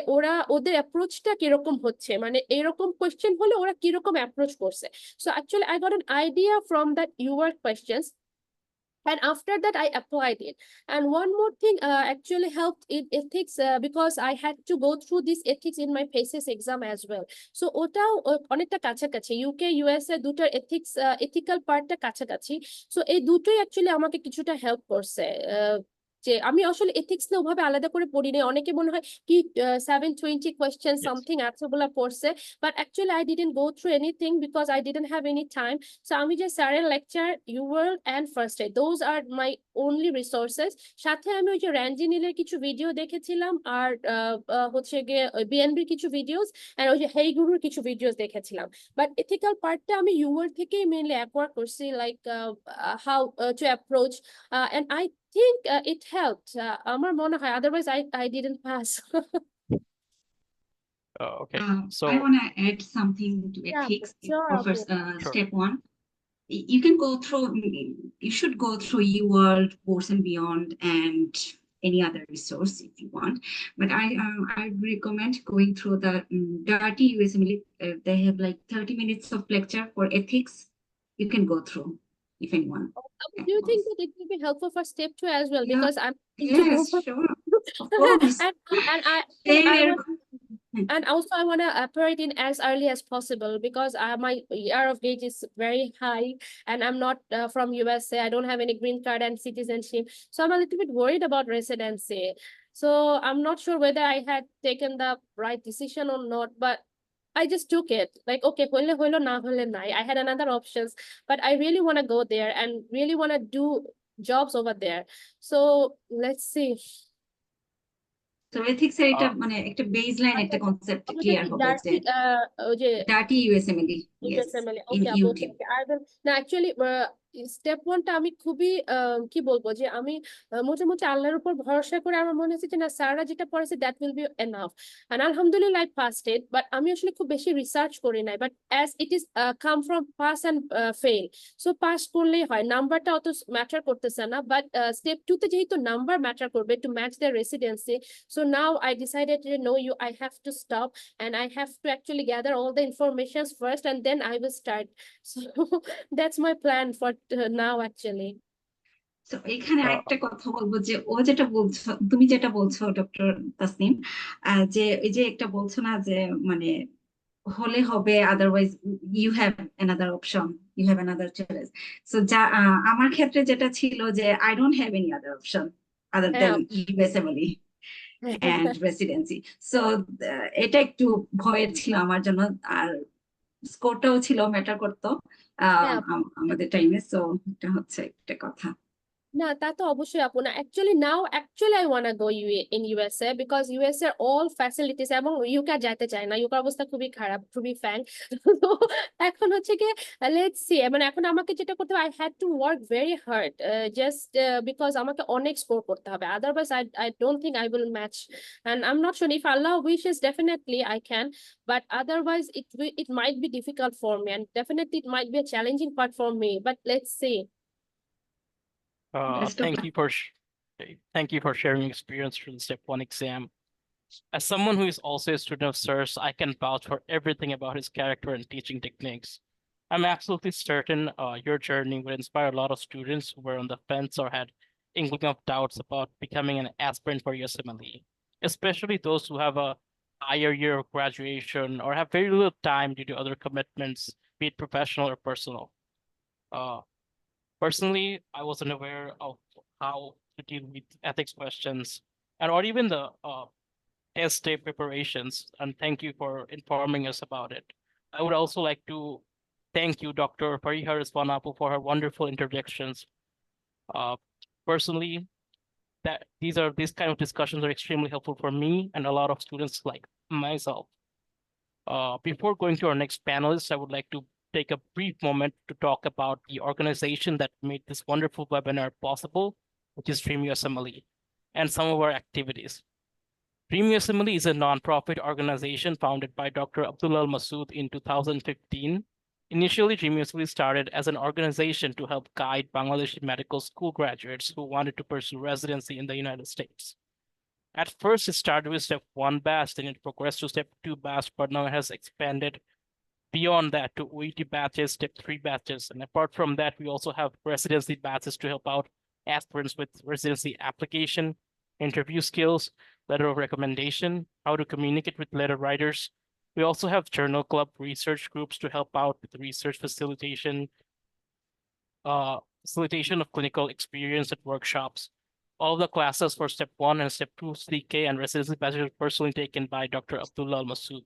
ওদের অ্যাপ্রোচটা কিরকম হচ্ছে, মানে এরকম কোয়েশ্চেন হলে ওরা কিরকম অ্যাপ্রোচ করছে। So actually I got an idea from that UWorld questions, and after that I applied it. And one more thing actually helped in ethics, because I had to go through this ethics in my PACES exam as well. So ওটাও অনেকটা কাছাকাছি, UK US এ দুটোর ethics ethical পার্টটা কাছাকাছি। So এই দুটোই actually আমাকে কিছুটা হেল্প করছে যে আমি আসলে এথিক্স নিয়ে ওভাবে আলাদা করে পড়ি নাই। অনেকে মনে হয় কি 720 কোয়েশ্চেন Yes. সামথিং এতগুলা পড়ছে, but actually I didn't go through anything because I didn't have any time. So আমি যে স্যারের lecture, UWorld and first aid, those are my only resources. সাথে আমি ওই যে র্যাঞ্জি নীলের কিছু ভিডিও দেখেছিলাম, আর হচ্ছে গিয়ে বিএনবির কিছু ভিডিওস, আর ওই যে হেই গুরুর কিছু ভিডিওস দেখেছিলাম। বাট এথিক্যাল পার্টটা আমি ইউওয়ার্ল্ড থেকেই মেইনলি অ্যাকোয়ার করছি, like how to approach, and I think it helped. আমার মনে হয়, otherwise I didn't pass. Okay, I so want to add something to Yeah, ethics sure, for Apu. first Sure. step one. You can go through, you should go through UWorld, Course and Beyond, and any other resource if you want. But I recommend going through the Dirty USMLE. They have like 30 minutes of lecture for ethics. You can go through if anyone. Do you think that it will be helpful for step 2 as well? Yeah. Because I'm into Yes, both. sure. Of course. And I There- want, and also I want to appear in as early as possible, because my year of age is very high, and I'm not from USA. I don't have any green card and citizenship, so I'm a little bit worried about residency. So I'm not sure whether I had taken the right decision or not, but I just took it. Like, okay, hole holo na hole nai. I had another options, but I really want to go there and really want to do jobs over there. So let's see. So ethics এর এটা Uh, মানে একটা baseline একটা concept clear হবে যে dirty ইউএসএমএল yes USMLE. in Okay, আপু, okay, YouTube. okay. I will. না, actually, step 1টা আমি খুবই কি বলবো, যে আমি মোটামুটি আল্লাহর উপর ভরসা করে আমার মনে হচ্ছে যে না, স্যাররা যেটা পড়েছে that will be enough, and আলহামদুলিল্লাহ আই পাসড ইট। বাট আমি আসলে খুব বেশি রিসার্চ করি নাই, but as it is come from pass and fail, so pass করলেই হয়, নাম্বারটা অত ম্যাটার করতেছে না। বাট স্টেপ 2তে যেহেতু নাম্বার ম্যাটার করবে to match the residency, so now I decided, no, I have to stop, and I have to actually gather all the informations first, and then I will start. So that's my plan for now, actually. তো এখানে Uh, আরেকটা কথা বলবো যে ও যেটা বলছো, তুমি যেটা বলছো ডক্টর তাসনিম, যে এই যে একটা বলছো না যে মানে হলে হবে, otherwise you have another option, you have another choice. So যা আমার ক্ষেত্রে যেটা ছিল যে I don't have any other option other than USMLE and residency. So এটা একটু ভয়ের ছিল আমার জন্য, আর স্কোরটাও ছিল ম্যাটার করতো হ্যাঁ, আমাদের টাইমে। সো এটা হচ্ছে একটা কথা। না, তা তো অবশ্যই আপু। না, actually I wanna go in USA, because USA are all facilities, এবং ইউকে যাইতে চায় না, ইউকের অবস্থা খুবই খারাপ, টু বি ফ্র্যাঙ্ক। তো এখন হচ্ছে কি, লেটস সি, মানে এখন আমাকে যেটা করতে হবে, I had to work very hard, just because আমাকে অনেক স্কোর করতে হবে, otherwise I don't think I will match, and I'm not sure if Allah wishes, definitely I can, but otherwise it might be difficult for me, and definitely it might be a challenging part for me, but let's see. Best of Thank luck. you for thank you for sharing your experience through the step 1 exam. As someone who is also a student of SIRS, I can vouch for everything about his character and teaching techniques. I'm absolutely certain your journey will inspire a lot of students who were on the fence or had inkling of doubts about becoming an aspirant for USMLE, especially those who have a higher year of graduation or have very little time due to other commitments, be it professional or personal. Personally, I wasn't aware of how to deal with ethics questions or even the test day preparations, and thank you for informing us about it. I would also like to thank you, Dr. Fariha Rizwanapu, for her wonderful introductions. Personally, these kind of discussions are extremely helpful for me and a lot of students like myself. Before going to our next panelist, I would like to take a brief moment to talk about the organization that made this wonderful webinar possible, which is Dream USMLE, and some of our activities. Dream USMLE is a nonprofit organization founded by Dr. Abdullah Masood in 2015. Initially, Dream USMLE started as an organization to help guide Bangladeshi medical school graduates who wanted to pursue residency in the United States. At first, it started with step 1 batch, then it progressed to step 2 batch, but now it has expanded beyond that to OET batches, step 3 batches. And apart from that, we also have residency batches to help out aspirants with residency application, interview skills, letter of recommendation, how to communicate with letter writers. We also have journal club research groups to help out with research facilitation of clinical experience at workshops. All of the classes for step 1 and step 2 CK and residency batches were personally taken by Dr. Abdullah Al Masood.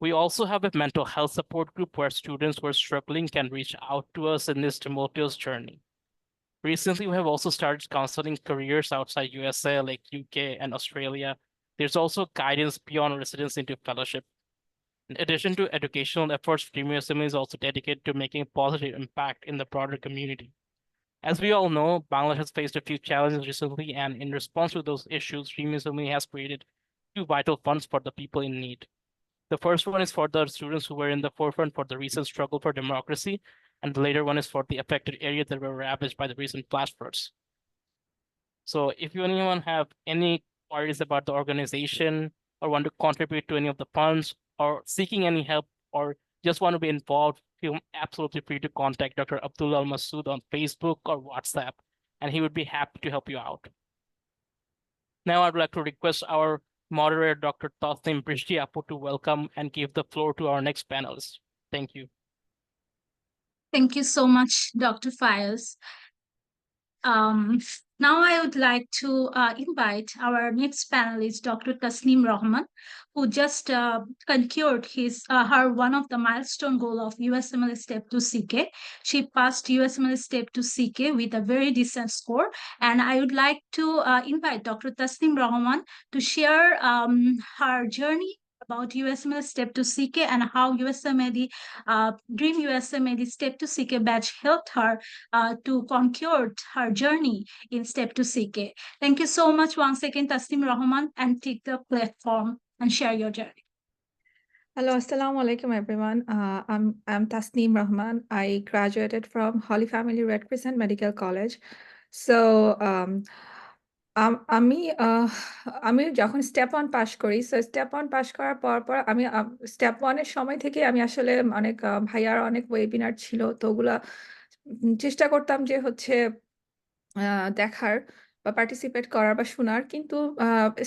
We also have a mental health support group where students who are struggling can reach out to us in this tumultuous journey. Recently, we have also started counseling careers outside USA like UK and Australia. There's also guidance beyond residence into fellowship. In addition to educational efforts, Dream USMLE is also dedicated to making a positive impact in the broader community. As we all know, Bangladesh has faced a few challenges recently, and in response to those issues, Dream USMLE has created 2 vital funds for the people in need. The first one is for the students who were in the forefront for the recent struggle for democracy, and the later one is for the affected areas that were ravaged by the recent flash floods. So if anyone have any queries about the organization or want to contribute to any of the funds or seeking any help or just want to be involved, feel absolutely free to contact Dr. Abdullah Al Masood on Facebook or WhatsApp, and he would be happy to help you out. Now I'd like to request our moderator, Dr. Tasneem Brishti Apu, to welcome and give the floor to our next panelist. Thank you. Thank you so much, Dr. Fayez. Now I would like to invite our next panelist, Dr. Tasneem Rahman, who just concurred her one of the milestone goal of USMLE Step 2 CK. She passed USMLE Step 2 CK with a very decent score. And I would like to invite Dr. Tasneem Rahman to share her journey about USMLE Step 2 CK and how USMLE, Dream USMLE Step 2 CK batch helped her to conquer her journey in Step 2 CK. Thank you so much once again, Tasneem Rahman, and take the platform and share your journey. Hello, Assalamu alaikum everyone. I'm Tasneem Rahman. I graduated from Holy Family Red Crescent Medical College. So আমি যখন step 1 pass করি, so step 1 pass করার পর আমি step 1 এর সময় থেকে আমি আসলে অনেক ভাইয়ার অনেক ওয়েবিনার ছিল, তো ওগুলা চেষ্টা করতাম যে হচ্ছে দেখার বা পার্টিসিপেট করার বা শোনার, কিন্তু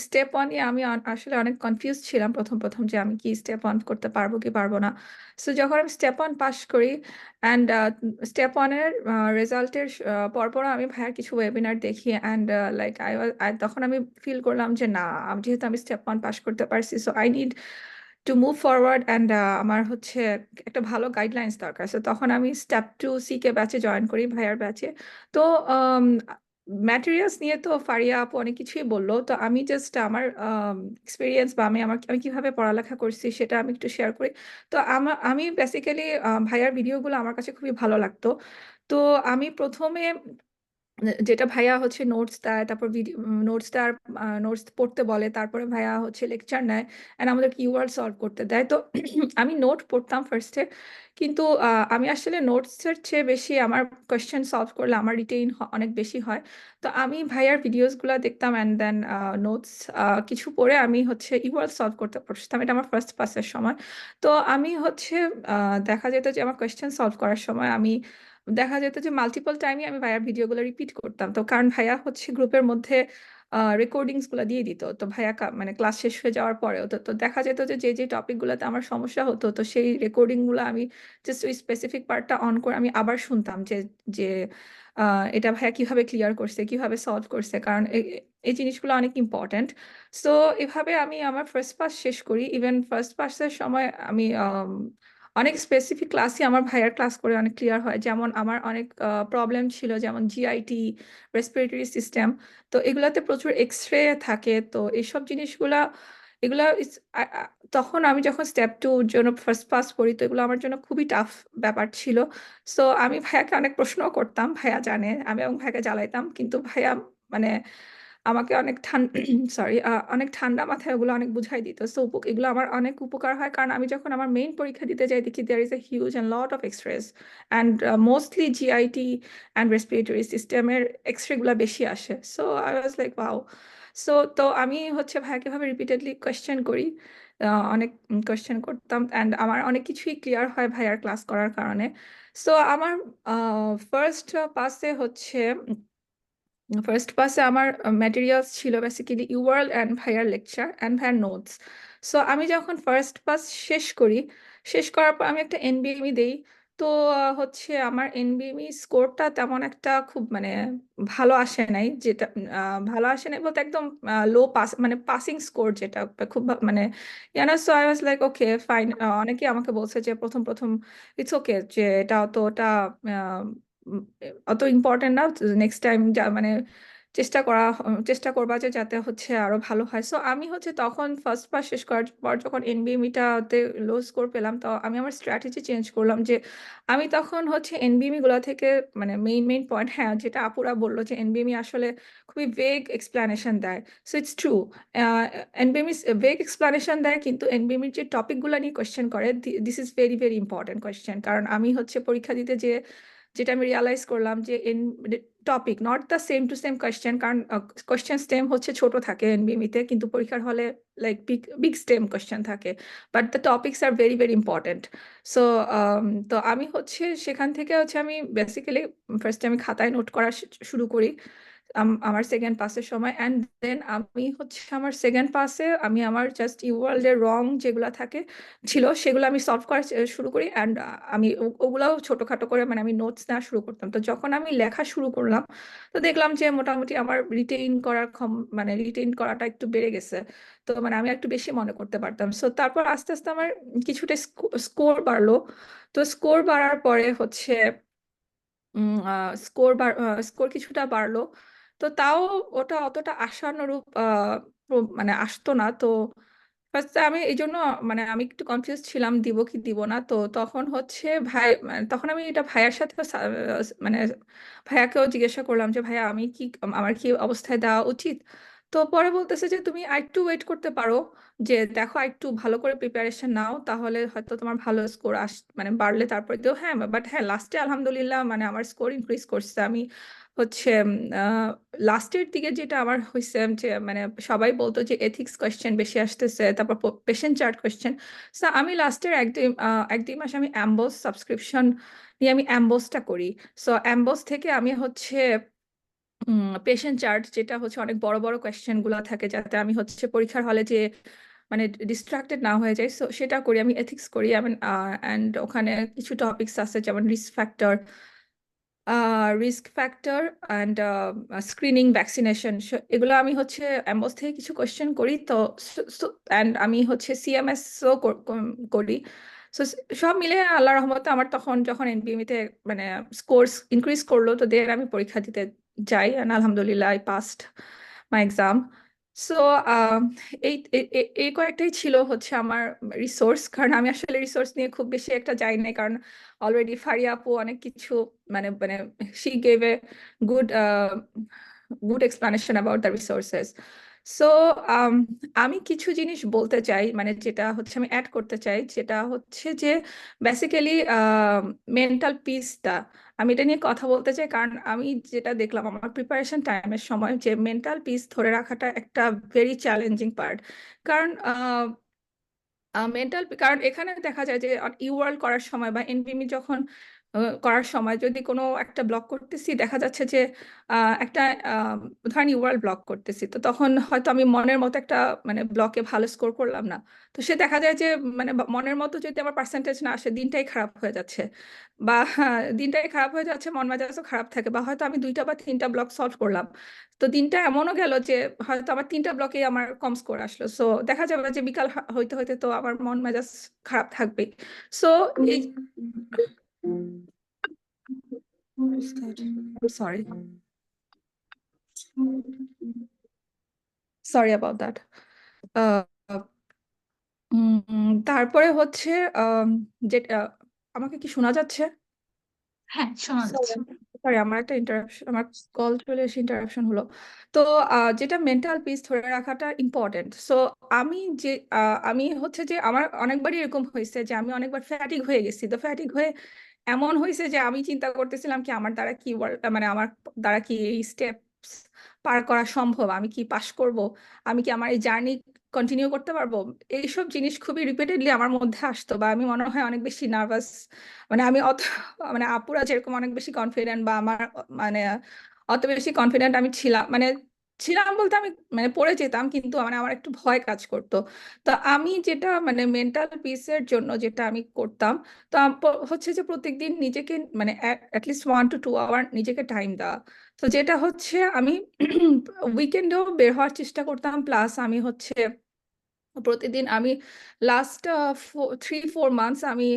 স্টেপ 1 এ আমি আসলে অনেক কনফিউজ ছিলাম প্রথম যে আমি কি স্টেপ 1 করতে পারবো কি পারবো না। সো যখন আমি স্টেপ 1 পাস করি অ্যান্ড স্টেপ 1 এর রেজাল্টের পরপর আমি ভাইয়ার কিছু ওয়েবিনার দেখি অ্যান্ড লাইক তখন আমি ফিল করলাম যে না, যেহেতু আমি স্টেপ 1 পাস করতে পারছি, so I need to move forward and আমার হচ্ছে একটা ভালো গাইডলাইন্স দরকার। সো তখন আমি স্টেপ 2 CK ব্যাচে জয়েন করি, ভাইয়ার ব্যাচে। তো ম্যাটেরিয়ালস নিয়ে তো ফারিয়া আপু অনেক কিছুই বললো, তো আমি জাস্ট আমার এক্সপিরিয়েন্স বা আমি কিভাবে পড়ালেখা করছি সেটা আমি একটু শেয়ার করি। তো আমি বেসিক্যালি ভাইয়ার ভিডিওগুলো আমার কাছে খুবই ভালো লাগতো। তো আমি প্রথমে যেটা ভাইয়া হচ্ছে নোটস দেয়, তারপর ভিডিও নোটস পড়তে বলে, তারপরে ভাইয়া হচ্ছে লেকচার নেয় অ্যান্ড আমাদেরকে ইউআর সলভ করতে দেয়। তো আমি নোট পড়তাম ফার্স্টে, কিন্তু আমি আসলে নোটসের চেয়ে বেশি আমার কোয়েশ্চেন সলভ করলে আমার রিটেইন অনেক বেশি হয়। তো আমি ভাইয়ার ভিডিওসগুলো দেখতাম অ্যান্ড দেন নোটস কিছু পড়ে আমি হচ্ছে ইউআর সলভ করতে পারতাম। এটা আমার ফার্স্ট পাসের সময়। তো আমি হচ্ছে দেখা যেত যে আমার কোয়েশ্চেন সলভ করার সময় দেখা যেত যে মাল্টিপল টাইমই আমি ভাইয়ার ভিডিওগুলো রিপিট করতাম। তো কারণ ভাইয়া হচ্ছে গ্রুপের মধ্যে রেকর্ডিংস গুলো দিয়ে দিত, তো ভাইয়া মানে ক্লাস শেষ হয়ে যাওয়ার পরেও তো দেখা যেত যে যে টপিকগুলোতে আমার সমস্যা হতো, তো সেই রেকর্ডিং গুলো আমি জাস্ট ওই স্পেসিফিক পার্টটা অন করে আমি আবার শুনতাম যে এটা ভাইয়া কিভাবে ক্লিয়ার করছে, কিভাবে সলভ করছে, কারণ এই জিনিসগুলো অনেক ইম্পর্ট্যান্ট। সো এভাবে আমি আমার ফার্স্ট পাস শেষ করি। ইভেন ফার্স্ট পাসের সময় আমি অনেক স্পেসিফিক ক্লাসই আমার ভাইয়ার ক্লাস করে অনেক ক্লিয়ার হয়। যেমন আমার অনেক প্রবলেম ছিল, যেমন জিআইটি, রেসপিরেটরি সিস্টেম, তো এগুলাতে প্রচুর এক্সরে থাকে। তো এইসব এগুলা তখন আমি যখন স্টেপ 2 জন্য ফার্স্ট পাস করি, তো এগুলো আমার জন্য খুবই টাফ ব্যাপার ছিল। সো আমি ভাইয়াকে অনেক প্রশ্নও করতাম, ভাইয়া জানে আমি এবং ভাইয়াকে জ্বালাইতাম, কিন্তু ভাইয়া মানে আমাকে অনেক অনেক ঠান্ডা মাথায় ওগুলো অনেক বুঝাই দিত। সো এগুলো আমার অনেক উপকার হয়, কারণ আমি যখন আমার মেইন পরীক্ষা দিতে যাই দেখি there is a huge and lot of X-rays and mostly GIT and respiratory সিস্টেমের এক্সরেগুলো বেশি আসে। So I was like wow. So তো আমি হচ্ছে ভাইয়াকে ভাবে রিপিটেডলি কোয়েশ্চেন করি, অনেক কোয়েশ্চেন করতাম অ্যান্ড আমার অনেক কিছুই ক্লিয়ার হয় ভাইয়ার ক্লাস করার কারণে। সো আমার ফার্স্ট পাসে আমার ম্যাটেরিয়ালস ছিল বেসিক্যালি ইউআরএল অ্যান্ড ভাইয়ার লেকচার অ্যান্ড ভাইয়ার নোটস। সো আমি যখন ফার্স্ট পাস শেষ করার পর আমি একটা এনবিএমই দেই। তো হচ্ছে আমার এনবিএমই স্কোরটা তেমন একটা খুব মানে ভালো আসে নাই, যেটা ভালো আসে নাই বলতে একদম লো পাস, মানে পাসিং স্কোর যেটা খুব মানে so I was like okay fine. অনেকে আমাকে বলছে যে প্রথম প্রথম ইটস ওকে, যে এটা আহ, উম, অত ইম্পর্টেন্ট না, নেক্সট টাইম মানে চেষ্টা করবা যে যাতে হচ্ছে আরো ভালো হয়। সো আমি হচ্ছে তখন ফার্স্ট পাস শেষ করার পর যখন এনবিএমইটাতে লো স্কোর পেলাম, তো আমি আমার স্ট্র্যাটেজি চেঞ্জ করলাম, যে আমি তখন হচ্ছে এনবিএমই গুলা থেকে মানে মেইন পয়েন্ট, হ্যাঁ যেটা আপুরা বললো যে এনবিএমই আসলে খুবই ভেগ এক্সপ্লানেশন দেয়। So it's true, NBME vague explanation দেয়, কিন্তু এনবিএমইর যে টপিকগুলো নিয়ে কোয়েশ্চেন করে, this is very very important question. কারণ আমি হচ্ছে পরীক্ষা দিতে যে যেটা আমি রিয়ালাইজ করলাম যে topic not the same to same question, কারণ কোয়েশ্চেন স্টেম হচ্ছে ছোট থাকে এনবিএমইতে, কিন্তু পরীক্ষার হলে লাইক বিগ স্টেম কোয়েশ্চেন থাকে, but the topics are very very important. So তো আমি হচ্ছে সেখান থেকে হচ্ছে আমি বেসিক্যালি ফার্স্টে আমি খাতায় নোট করা শুরু করি আমার সেকেন্ড পাসের সময়, অ্যান্ড দেন আমি হচ্ছে আমার সেকেন্ড পাসে আমি আমার জাস্ট ইউওয়ার্ল্ড এর রং যেগুলো ছিল সেগুলো আমি সলভ করা শুরু করি, অ্যান্ড আমি ওগুলাও ছোটখাটো করে মানে আমি নোটস নেওয়া শুরু করতাম। তো যখন আমি লেখা শুরু করলাম, তো দেখলাম যে মোটামুটি আমার মানে রিটেইন করাটা একটু বেড়ে গেছে। তো মানে আমি একটু বেশি মনে করতে পারতাম। সো তারপর আস্তে আস্তে আমার কিছুটা স্কোর বাড়লো। তো স্কোর বাড়ার পরে হচ্ছে স্কোর কিছুটা বাড়লো। তো তাও ওটা অতটা আশানুরূপ মানে আসতো না। তো ফার্স্টে আমি এই জন্য মানে আমি একটু কনফিউজ ছিলাম দিব কি দিব না। তো তখন হচ্ছে মানে তখন আমি এটা ভাইয়ার সাথে মানে ভাইয়াকেও জিজ্ঞাসা করলাম যে ভাইয়া আমার কি অবস্থায় দেওয়া উচিত। তো পরে বলতেছে যে তুমি আরেকটু ওয়েট করতে পারো, যে দেখো একটু ভালো করে প্রিপারেশন নাও, তাহলে হয়তো তোমার ভালো স্কোর মানে বাড়লে তারপরে দিও। হ্যাঁ, বাট হ্যাঁ লাস্টে আলহামদুলিল্লাহ মানে আমার স্কোর ইনক্রিজ করছে। আমি হচ্ছে লাস্টের দিকে যেটা আমার হয়েছে যে মানে সবাই বলতো যে এথিক্স কোয়েশ্চেন বেশি আসতেছে, তারপর পেশেন্ট চার্ট কোয়েশ্চেন। সো আমি লাস্টের এক দুই মাস আমি অ্যাম্বোস সাবস্ক্রিপশন নিয়ে আমি অ্যাম্বোসটা করি। সো অ্যাম্বোস থেকে আমি হচ্ছে পেশেন্ট চার্ট, যেটা হচ্ছে অনেক বড় বড় কোয়েশ্চেন গুলা থাকে, যাতে আমি হচ্ছে পরীক্ষার হলে যে মানে ডিস্ট্রাক্টেড না হয়ে যায়, সো সেটা করি। আমি এথিক্স করি, অ্যান্ড ওখানে কিছু টপিকস আছে যেমন risk factor and screening, vaccination, এগুলো আমি হচ্ছে অ্যাম্বোস থেকে কিছু কোয়েশ্চেন করি। তো অ্যান্ড আমি হচ্ছে সিএমএসও করি। সো সব মিলে আল্লাহ রহমতে আমার তখন যখন এনবিএমইতে মানে স্কোর্স ইনক্রিজ করলো, তো দের আমি পরীক্ষা দিতে যাই, and আলহামদুলিল্লাহ I passed my exam. So এই কয়েকটাই ছিল হচ্ছে আমার রিসোর্স, কারণ আমি আসলে রিসোর্স নিয়ে খুব বেশি একটা যাই নাই, কারণ অলরেডি ফারিয়া আপু অনেক কিছু মানে মানে she gave a good good explanation about the resources. So আমি কিছু জিনিস বলতে চাই, মানে যেটা হচ্ছে আমি অ্যাড করতে চাই, যেটা হচ্ছে যে বেসিক্যালি মেন্টাল পিসটা আমি এটা নিয়ে কথা বলতে চাই, কারণ আমি যেটা দেখলাম আমার প্রিপারেশন টাইমের সময়, যে মেন্টাল পিস ধরে রাখাটা একটা ভেরি চ্যালেঞ্জিং পার্ট। কারণ কারণ এখানে দেখা যায় যে ইউআরএল করার সময় বা এনভিএমই যখন করার সময় যদি কোনো একটা ব্লক করতেছি, দেখা যাচ্ছে যে একটা ধরেন ইউআরএল ব্লক করতেছি, তো তখন হয়তো আমি মনের মতো একটা মানে ব্লকে ভালো স্কোর করলাম না। তো সে দেখা যায় যে মানে মনের মতো যদি আমার পার্সেন্টেজ না আসে, দিনটাই খারাপ হয়ে যাচ্ছে, বা দিনটাই খারাপ হয়ে যাচ্ছে, মন মেজাজও খারাপ থাকে। বা হয়তো আমি 2টা বা 3টা ব্লক সলভ করলাম, তো দিনটা এমনও গেল যে হয়তো আমার 3টা ব্লকে আমার কম স্কোর আসলো। সো দেখা যাবে যে বিকাল হইতে হইতে তো আমার মন মেজাজ খারাপ থাকবে। সো এই সরি সরি অ্যাবাউট দ্যাট। তারপরে হচ্ছে যেটা আমাকে কি শোনা যাচ্ছে? হ্যাঁ, শোনা যাচ্ছে। সরি, আমার একটা ইন্টারাপশন, আমার কল চলে এসে ইন্টারাপশন হলো। তো যেটা মেন্টাল পিস ধরে রাখাটা ইম্পর্টেন্ট। সো আমি হচ্ছে যে আমার অনেকবারই এরকম হয়েছে যে আমি অনেকবার ফ্যাটিক হয়ে গেছি। তো ফ্যাটিক হয়ে এমন হয়েছে যে আমি চিন্তা করতেছিলাম কি আমার দ্বারা কি মানে আমার দ্বারা কি এই স্টেপস পার করা সম্ভব, আমি কি পাস করব, আমি কি আমার এই জার্নি কন্টিনিউ করতে পারবো। এইসব জিনিস খুবই রিপিটেডলি আমার মধ্যে আসতো, বা আমি মনে হয় অনেক বেশি নার্ভাস, মানে আমি মানে আপুরা যেরকম অনেক বেশি কনফিডেন্ট, বা আমার মানে অত বেশি কনফিডেন্ট আমি ছিলাম বলতে আমি মানে পড়ে যেতাম, কিন্তু মানে আমার একটু ভয় কাজ করতো। তো আমি যেটা মানে মেন্টাল পিসের জন্য যেটা আমি করতাম, তো হচ্ছে যে প্রত্যেকদিন নিজেকে মানে অ্যাটলিস্ট 1 to 2 আওয়ার নিজেকে টাইম দেওয়া। তো যেটা হচ্ছে আমি উইকেন্ডেও বের হওয়ার চেষ্টা করতাম, প্লাস আমি হচ্ছে প্রতিদিন আমি লাস্ট 3-4 মান্থস আমি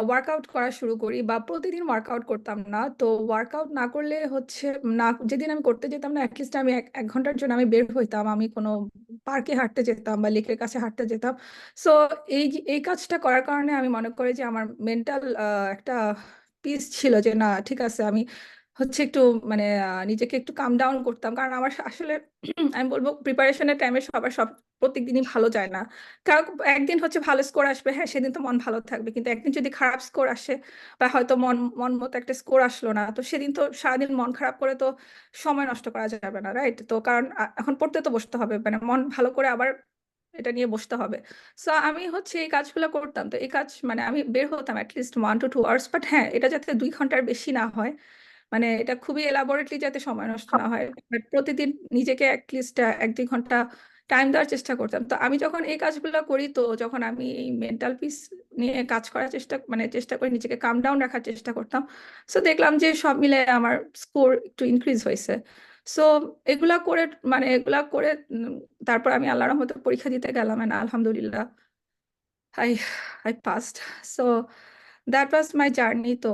ওয়ার্কআউট করা শুরু করি, বা প্রতিদিন ওয়ার্কআউট করতাম না। তো ওয়ার্কআউট না করলে হচ্ছে না, যেদিন আমি করতে যেতাম না অ্যাটলিস্ট আমি এক ঘন্টার জন্য আমি বের হইতাম, আমি কোনো পার্কে হাঁটতে যেতাম বা লেকের কাছে হাঁটতে যেতাম। সো এই কাজটা করার কারণে আমি মনে করি যে আমার মেন্টাল একটা পিস ছিল, যে না ঠিক আছে, আমি হচ্ছে একটু মানে নিজেকে একটু কাম ডাউন করতাম। কারণ আমার আসলে আমি বলবো প্রিপারেশনের টাইমে সবার সব প্রত্যেকদিনই ভালো যায় না। কারণ একদিন হচ্ছে ভালো স্কোর আসবে, হ্যাঁ সেদিন তো মন ভালো থাকবে, কিন্তু একদিন যদি খারাপ স্কোর আসে বা হয়তো মন মন মতো একটা স্কোর আসলো না, তো সেদিন তো সারাদিন মন খারাপ করে তো সময় নষ্ট করা যাবে না, রাইট? তো কারণ এখন পড়তে তো বসতে হবে, মানে মন ভালো করে আবার এটা নিয়ে বসতে হবে। সো আমি হচ্ছে এই কাজগুলো করতাম। তো এই কাজ মানে আমি বের হতাম অ্যাটলিস্ট 1 to 2 আওয়ার্স, বাট হ্যাঁ এটা যাতে 2 ঘন্টার বেশি না হয়, মানে এটা খুবই এলাবোরেটলি যাতে সময় নষ্ট না হয়, but প্রতিদিন নিজেকে অ্যাটলিস্ট 1-2 ঘন্টা টাইম দেওয়ার চেষ্টা করতাম। তো আমি যখন এই কাজগুলো করি, তো যখন আমি এই মেন্টাল পিস নিয়ে কাজ করার চেষ্টা করি, নিজেকে কাম ডাউন রাখার চেষ্টা করতাম, সো দেখলাম যে সব মিলে আমার স্কোর একটু ইনক্রিজ হয়েছে। সো এগুলা করে তারপর আমি আল্লাহর রহমতে পরীক্ষা দিতে গেলাম, and আলহামদুলিল্লাহ I I passed. So that was my journey. তো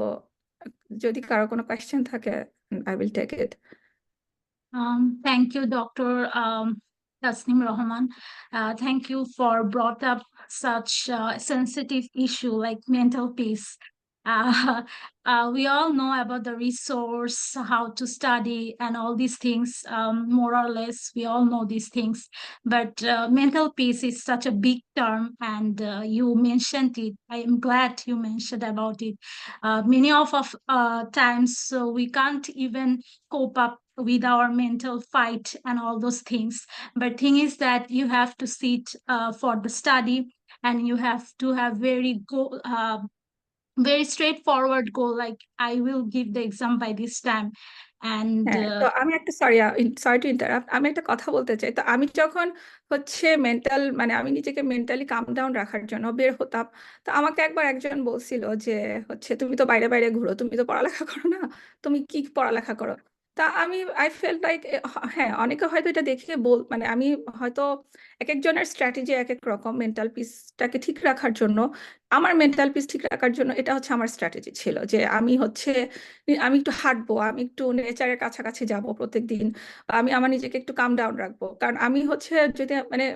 যদি কারো কোনো কোয়েশ্চেন থাকে, I will take it. Thank you, Dr. Tasneem Rahman. Thank you for brought up such sensitive issue like mental peace. Uh, we all know about the resource, how to study, and all these things. More or less, we all know these things. But mental peace is such a big term, and you mentioned it. I am glad you mentioned about it. Many of times, so we can't even cope up with our mental fight and all those things. But thing is that you have to sit for the study, and you have to have very straightforward goal, like I will give the exam by this time. And হ্যাঁ, তো আমি একটা sorry to interrupt, আমি একটা কথা বলতে চাই। তো আমি যখন হচ্ছে মানে আমি নিজেকে মেন্টালি কাম ডাউন রাখার জন্য বের হতাম, তো আমাকে একবার একজন বলছিল যে হচ্ছে তুমি তো বাইরে বাইরে ঘুরো, তুমি তো পড়ালেখা করো না, তুমি কি পড়ালেখা করো? তা আমি আই ফেল লাইক, হ্যাঁ অনেকে হয়তো এটা দেখে মানে আমি হয়তো এক একজনের স্ট্র্যাটেজি এক এক রকম মেন্টাল পিসটাকে ঠিক রাখার জন্য। আমার মেন্টাল পিস ঠিক রাখার জন্য এটা হচ্ছে আমার স্ট্র্যাটেজি ছিল, যে আমি হচ্ছে আমি একটু হাঁটবো, আমি একটু নেচারের কাছাকাছি যাব প্রত্যেকদিন, আমি আমার নিজেকে একটু কাম ডাউন রাখবো। কারণ আমি হচ্ছে যদি মানে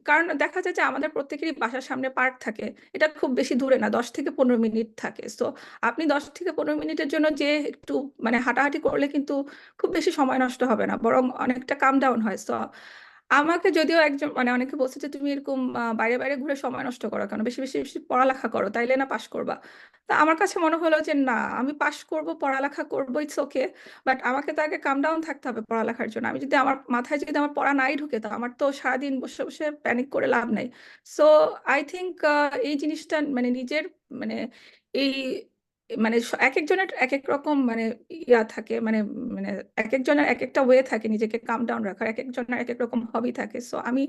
কারণ দেখা যায় যে আমাদের প্রত্যেকেরই বাসার সামনে পার্ক থাকে, এটা খুব বেশি দূরে না, 10 থেকে 15 মিনিট থাকে। সো আপনি 10 থেকে 15 মিনিটের জন্য যে একটু মানে হাঁটাহাঁটি করলে কিন্তু খুব বেশি সময় নষ্ট হবে না, বরং অনেকটা কাম ডাউন হয়। সো আমাকে যদিও একজন মানে অনেকে বলছে যে তুমি এরকম বাইরে বাইরে ঘুরে সময় নষ্ট করো কেন, বেশি বেশি বেশি পড়ালেখা করো, তাইলে না পাশ করবা। তা আমার কাছে মনে হলো যে না, আমি পাশ করব, পড়ালেখা করবো, ইটস ওকে, বাট আমাকে তো আগে কাম ডাউন থাকতে হবে পড়ালেখার জন্য। আমি যদি আমার মাথায় যদি আমার পড়া নাই ঢুকে, তো আমার তো সারাদিন বসে বসে প্যানিক করে লাভ নাই। সো আই থিঙ্ক এই জিনিসটা মানে নিজের মানে এই মানে এক একজনের এক এক রকম মানে ইয়া থাকে, মানে মানে এক একজনের এক একটা ওয়ে থাকে নিজেকে কাম ডাউন রাখার, এক একজনের এক এক রকম হবি থাকে। সো আমি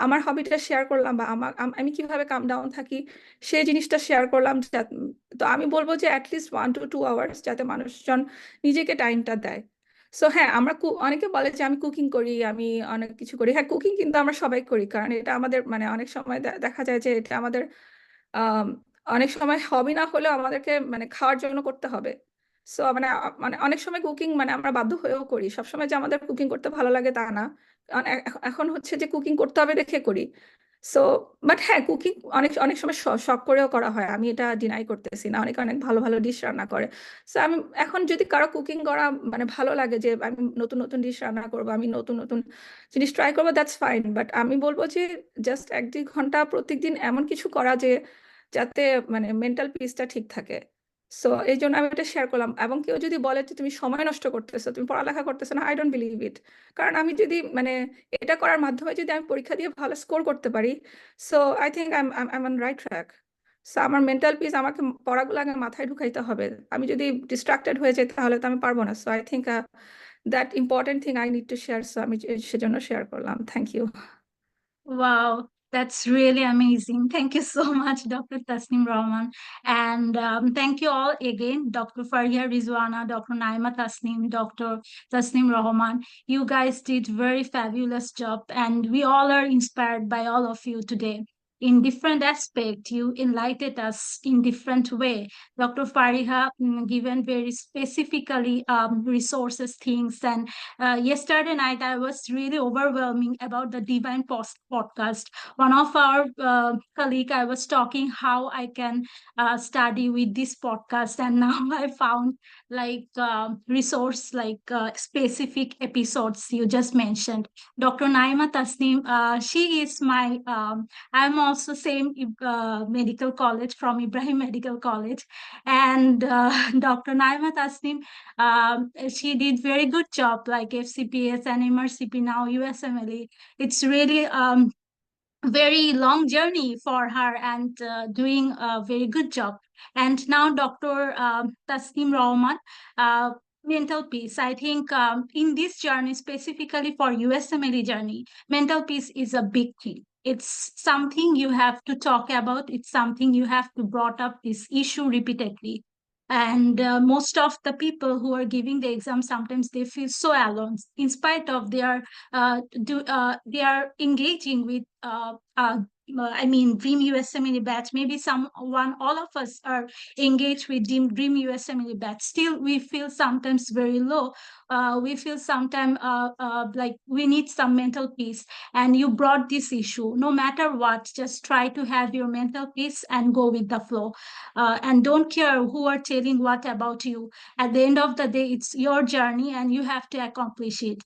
আমার হবিটা শেয়ার করলাম, বা আমি কিভাবে কাম ডাউন থাকি সেই জিনিসটা শেয়ার করলাম। তো আমি বলবো যে অ্যাটলিস্ট 1 to 2 আওয়ার্স যাতে মানুষজন নিজেকে টাইমটা দেয়। সো হ্যাঁ, আমরা অনেকে বলে যে আমি কুকিং করি, আমি অনেক কিছু করি। হ্যাঁ, কুকিং কিন্তু আমরা সবাই করি, কারণ এটা আমাদের মানে অনেক সময় দেখা যায় যে এটা আমাদের আম, অনেক সময় হবি না হলেও আমাদেরকে মানে খাওয়ার জন্য করতে হবে। সো মানে মানে অনেক সময় কুকিং মানে আমরা বাধ্য হয়েও করি, সবসময় যে আমাদের কুকিং করতে ভালো লাগে তা না। কারণ এখন হচ্ছে যে কুকিং করতে হবে দেখে করি। সো বাট হ্যাঁ, কুকিং অনেক অনেক সময় শখ করেও করা হয়, আমি এটা ডিনাই করতেছি না, অনেকে অনেক ভালো ভালো ডিশ রান্না করে। সো আমি এখন যদি কারো কুকিং করা মানে ভালো লাগে, যে আমি নতুন নতুন ডিশ রান্না করবো, আমি নতুন নতুন জিনিস ট্রাই করবো, দ্যাটস ফাইন। বাট আমি বলবো যে জাস্ট 1-2 ঘন্টা প্রত্যেকদিন এমন কিছু করা যে যাতে মানে মেন্টাল পিসটা ঠিক থাকে। সো এই জন্য আমি এটা শেয়ার করলাম। এবং কেউ যদি বলে যে তুমি সময় নষ্ট করতেছো, তুমি পড়ালেখা করতেছো না, আই ডোন্ট বিলিভ ইট। কারণ আমি যদি মানে এটা করার মাধ্যমে যদি আমি পরীক্ষা দিয়ে ভালো স্কোর করতে পারি, so I think I on right track. So আমার মেন্টাল পিস আমাকে পড়াগুলো আগে মাথায় ঢুকাইতে হবে। আমি যদি ডিস্ট্রাক্টেড হয়ে যাই তাহলে তো আমি পারবো না। So I think that important thing I need to share, so আমি সেজন্য শেয়ার করলাম। Thank you. Wow, that's really amazing. Thank you so much, Dr. Tasneem Rahman. And thank you all again, Dr. Fariha Rizwana, Dr. Naima Tasneem, Dr. Tasneem Rahman. You guys did very fabulous job, and we all are inspired by all of you today. In different aspect, you enlightened us in different way. Dr. Fariha given very specifically resources, things, and yesterday night I was really overwhelming about the Divine podcast. One of our colleague, I was talking how I can study with this podcast, and now I found like resource like specific episodes you just mentioned. Dr. Naima Tasneem, she is my I'm also same medical college, from Ibrahim Medical College, and Dr. Naima Tasneem, she did very good job like FCPS and MRCP, now USMLE. It's really very long journey for her, and doing a very good job. And now Dr. Tasneem Rahman, mental peace. I think in this journey, specifically for USMLE journey, mental peace is a big thing. It's something you have to talk about. It's something you have to brought up this issue repeatedly. And most of the people who are giving the exam, sometimes they feel so alone in spite of their they are engaging with I mean Dream USMLE batch. Maybe all of us are engaged with Dream USMLE batch. Still, we feel sometimes very low. We feel sometimes like we need some mental peace. And you brought this issue. No matter what, just try to have your mental peace and go with the flow. And don't care who are telling what about you. At the end of the day, it's your journey, and you have to accomplish it.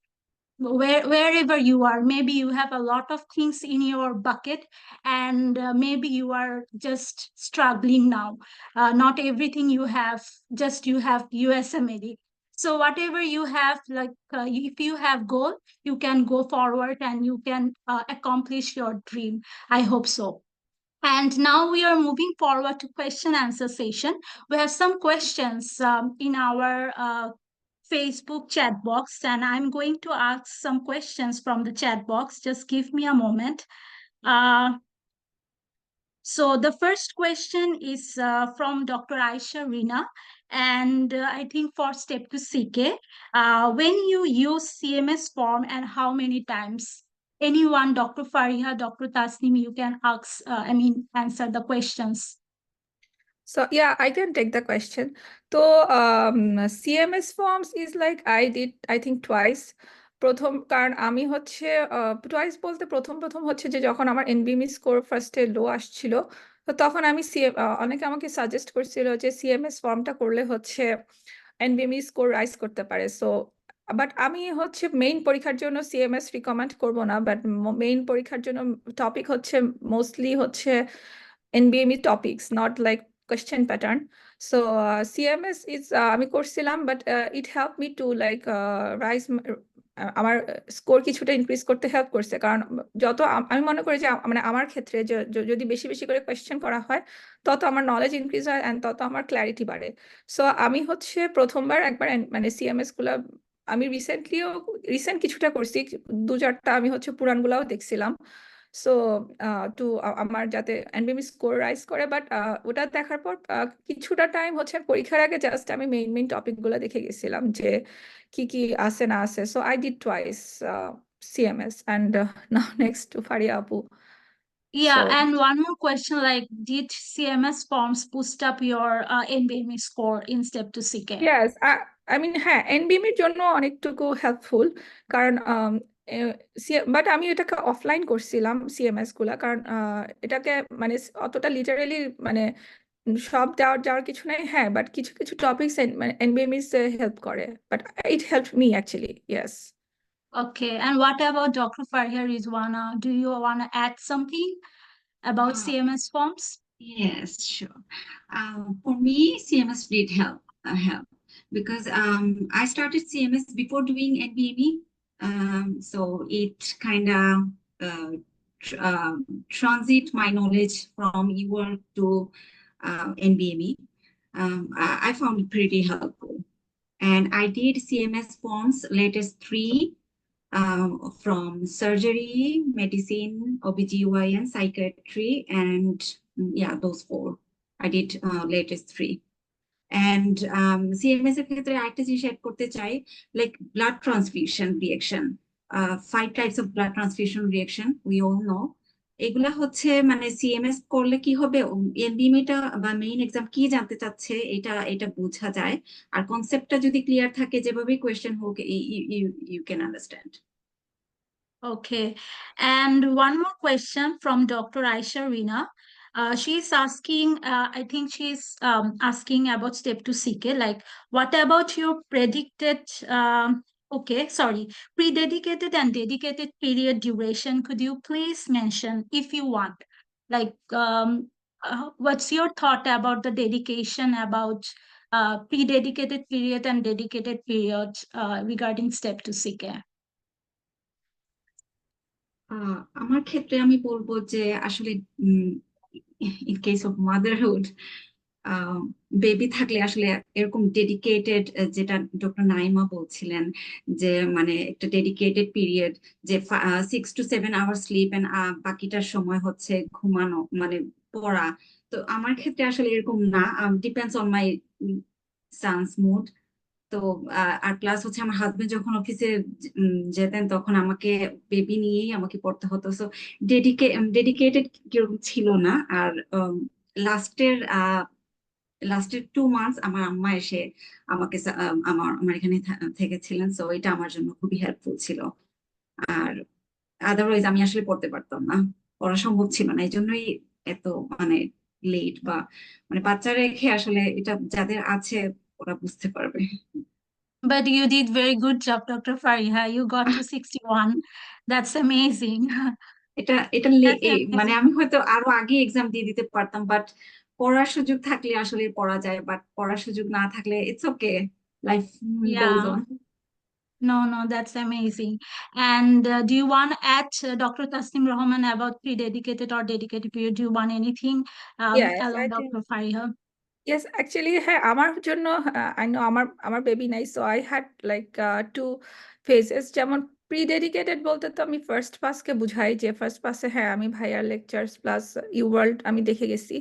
Wherever you are, maybe you have a lot of things in your bucket, and maybe you are just struggling now. Not everything you have, just you have USMLE. So whatever you have, like if you have goal, you can go forward and you can accomplish your dream. I hope so. And now we are moving forward to question answer session. We have some questions in our Facebook chat box, and I'm going to ask some questions from the chat box. Just give me a moment. So the first question is from Dr. Aisha Rina, and I think for step to CK, when you use CMS form and how many times? Anyone, Dr. Fariha, Dr. Tasneem, you can ask, answer the questions. So yeah, I can take the question. So CMS forms is like I did, I think twice. প্রথম কারণ আমি হচ্ছে twice বলতে প্রথম হচ্ছে যে যখন আমার এনবিএমই স্কোর ফার্স্টে লো আসছিল, তো তখন আমি অনেকে আমাকে সাজেস্ট করছিল যে সিএমএস ফর্মটা করলে হচ্ছে এনবিএমই স্কোর রাইজ করতে পারে। সো বাট আমি হচ্ছে মেইন পরীক্ষার জন্য সিএমএস রিকমেন্ড করব না, বাট মেইন পরীক্ষার জন্য টপিক হচ্ছে মোস্টলি হচ্ছে NBME topics, not like question pattern. So CMS is আমি করছিলাম, but it helped me to like rise আমার স্কোর কিছুটা ইনক্রিজ করতে হেল্প করছে। কারণ যত আমি মনে করি যে মানে আমার ক্ষেত্রে যদি বেশি বেশি করে কোয়েশ্চেন করা হয়, তত আমার নলেজ ইনক্রিজ হয় অ্যান্ড তত আমার ক্ল্যারিটি বাড়ে। সো আমি হচ্ছে প্রথমবার একবার মানে সিএমএস গুলা আমি রিসেন্ট কিছুটা করছি, 2-4টা আমি হচ্ছে পুরানগুলাও দেখছিলাম। সো টু আমার যাতে এনবিএমই স্কোর রাইজ করে, বাট ওটা দেখার পর কিছুটা টাইম হচ্ছে পরীক্ষার আগে জাস্ট আমি মেইন টপিকগুলো দেখে গেছিলাম যে কি কি আছে না আছে। So I did twice CMS and now next to Faria Apu. Yeah, So- and one more question, like, did CMS forms boost up your NBME score in step to CK? Yes, I mean হ্যাঁ এনবিএম এর জন্য অনেকটুকু helpful, কারণ but আমি এটাকে offline করছিলাম CMS গুলা, কারণ এটাকে মানে অতটা লিটারেলি মানে সব যাওয়ার কিছু নাই। হ্যাঁ, বাট কিছু কিছু টপিকস মানে এনবিএমএস হেল্প করে, but it help me actually. Yes. Okay, and what about Dr. Fariha Rizwana? Do you want to add something about CMS forms? Yes, sure. For me, CMS did help because I started CMS before doing NBME, so it kind of transit my knowledge from eWorld to NBME. I found it pretty helpful. And I did CMS forms, latest 3, from surgery, medicine, OBGYN, psychiatry, and yeah, those 4. I did latest 3. And CMS এর ক্ষেত্রে আরেকটা জিনিস add করতে চাই, like blood transfusion reaction. 5 types of blood transfusion reaction, we all know. এগুলা হচ্ছে মানে CMS করলে কি হবে, এনবিএমইটা বা মেইন এক্সাম কি জানতে চাচ্ছে এটা বোঝা যায়। আর কনসেপ্টটা যদি ক্লিয়ার থাকে, যেভাবেই কোয়েশ্চেন হোক, you can understand. Okay, and one more question from Dr. Aisha Rina. She's asking, I think she's asking about step to CK, like what about your predicted, pre-dedicated and dedicated period duration? Could you please mention if you want, like, what's your thought about the dedication, about pre-dedicated period and dedicated period regarding step to CK? আমার ক্ষেত্রে আমি বলবো যে আসলে in case of motherhood, baby থাকলে আসলে এরকম dedicated, যেটা ডক্টর নাইমা বলছিলেন, যে মানে একটা ডেডিকেটেড পিরিয়ড, যে 6 to 7 আওয়ার স্লিপ এন্ড বাকিটার সময় হচ্ছে ঘুমানো, মানে পড়া। তো আমার ক্ষেত্রে আসলে এরকম না, depends on my son's mood. তো আর প্লাস হচ্ছে আমার হাজবেন্ড যখন অফিসে যেতেন, তখন আমাকে বেবি নিয়েই আমাকে পড়তে হতো। সো ডেডিকেটেড কিরকম ছিল না। আর লাস্টের লাস্টের 2 মান্থস আমার আম্মা এসে আমাকে আমার এখানে থেকেছিলেন, সো এটা আমার জন্য খুবই হেল্পফুল ছিল। আর আদারওয়াইজ আমি আসলে পড়তে পারতাম না, পড়া সম্ভব ছিল না, এই জন্যই এত মানে লেট বা মানে বাচ্চা রেখে আসলে এটা যাদের আছে ওরা বুঝতে পারবে। But you did very good job, Dr. Fariha. You got to 61. That's amazing. এটা এটা That's মানে amazing. আমি হয়তো আরো আগে এক্সাম দিয়ে দিতে পারতাম, বাট পড়ার সুযোগ থাকলে আসলে পড়া যায়, বাট পড়ার সুযোগ না থাকলে it's okay, life goes Yeah. On. No, that's amazing. And do you want to add, Dr. Tasnim Rahman, about pre-dedicated or dedicated period? Do you want anything Yes, along I think Dr. Fariha? yes, actually, হ্যাঁ, আমার জন্য I know আমার baby নাই, so I had like 2 phases. যেমন pre dedicated বলতে তো আমি first পাসকে বুঝাই, যে ফার্স্ট পাসে হ্যাঁ আমি ভাইয়ার লেকচার্স প্লাস ইউ ওয়ার্ল্ড আমি দেখে গেছি।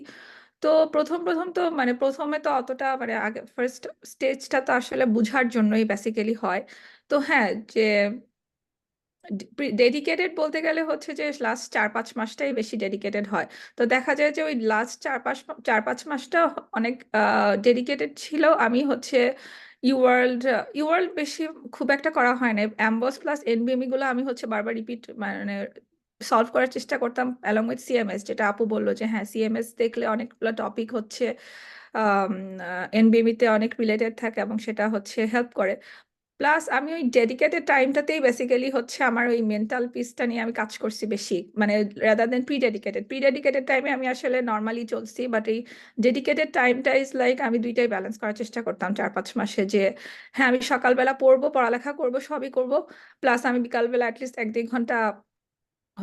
তো প্রথম তো মানে প্রথমে তো অতটা মানে আগে ফার্স্ট স্টেজটা তো আসলে বুঝার জন্যই বেসিক্যালি হয়। তো হ্যাঁ, যে ডেডিকেটেড বলতে গেলে হচ্ছে যে লাস্ট 4-5 মাসটাই বেশি ডেডিকেটেড হয়। তো দেখা যায় যে ওই লাস্ট 4-5 মাসটা অনেক ডেডিকেটেড ছিল। আমি হচ্ছে ইউ ওয়ার্ল্ড বেশি খুব একটা করা হয় না, অ্যাম্বস প্লাস এনবিএমই গুলো আমি হচ্ছে বারবার রিপিট মানে সলভ করার চেষ্টা করতাম অ্যালং উইথ সিএমএস, যেটা আপু বললো যে হ্যাঁ সিএমএস দেখলে অনেকগুলো টপিক হচ্ছে এনবিএমই তে অনেক রিলেটেড থাকে এবং সেটা হচ্ছে হেল্প করে। প্লাস আমি ওই ডেডিকেটেড টাইমটাতেই বেসিক্যালি হচ্ছে আমার ওই মেন্টাল পিসটা নিয়ে আমি কাজ করছি বেশি, মানে রাদার দেন প্রি ডেডিকেটেড টাইমে আমি আসলে নর্মালি চলছি, বাট এই ডেডিকেটেড টাইমটা ইজ লাইক আমি দুইটাই ব্যালেন্স করার চেষ্টা করতাম 4-5 মাসে, যে হ্যাঁ আমি সকালবেলা পড়বো, পড়ালেখা করবো, সবই করব, প্লাস আমি বিকালবেলা অ্যাটলিস্ট 1-2 ঘন্টা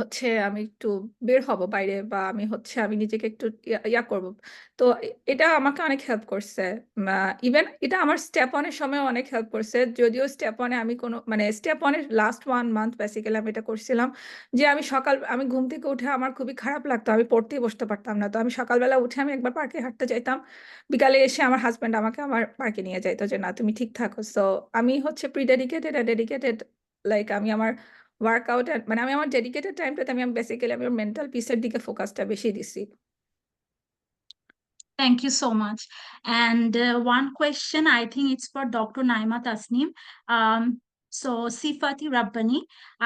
হচ্ছে আমি একটু বের হব বাইরে, বা আমি নিজেকে একটু ইয়া করব। তো এটা আমাকে অনেক হেল্প করছে। ইভেন এটা আমার স্টেপ ওয়ানের সময় অনেক হেল্প করছে, যদিও স্টেপ ওয়ানে আমি কোনো মানে স্টেপ ওয়ানের লাস্ট 1 মান্থ বেসিক্যালি আমি এটা করছিলাম, যে আমি ঘুম থেকে উঠে আমার খুবই খারাপ লাগতো, আমি পড়তেই বসতে পারতাম না। তো আমি সকালবেলা উঠে আমি একবার পার্কে হাঁটতে যাইতাম, বিকালে এসে আমার হাজব্যান্ড আমাকে আমার পার্কে নিয়ে যাইতো, যে না তুমি ঠিক থাকো। সো আমি হচ্ছে প্রি ডেডিকেটেড আর ডেডিকেটেড, লাইক আমি আমার ওয়ার্কআউট মানে আমি আমার ডেডিকেটেড টাইমটাতে আমি বেসিক্যালি আমি মেন্টাল পিসের দিকে ফোকাসটা বেশি দিছি। Thank you so much. And one question, I think it's for Dr. Naima Tasnim. So Sifati Rabbani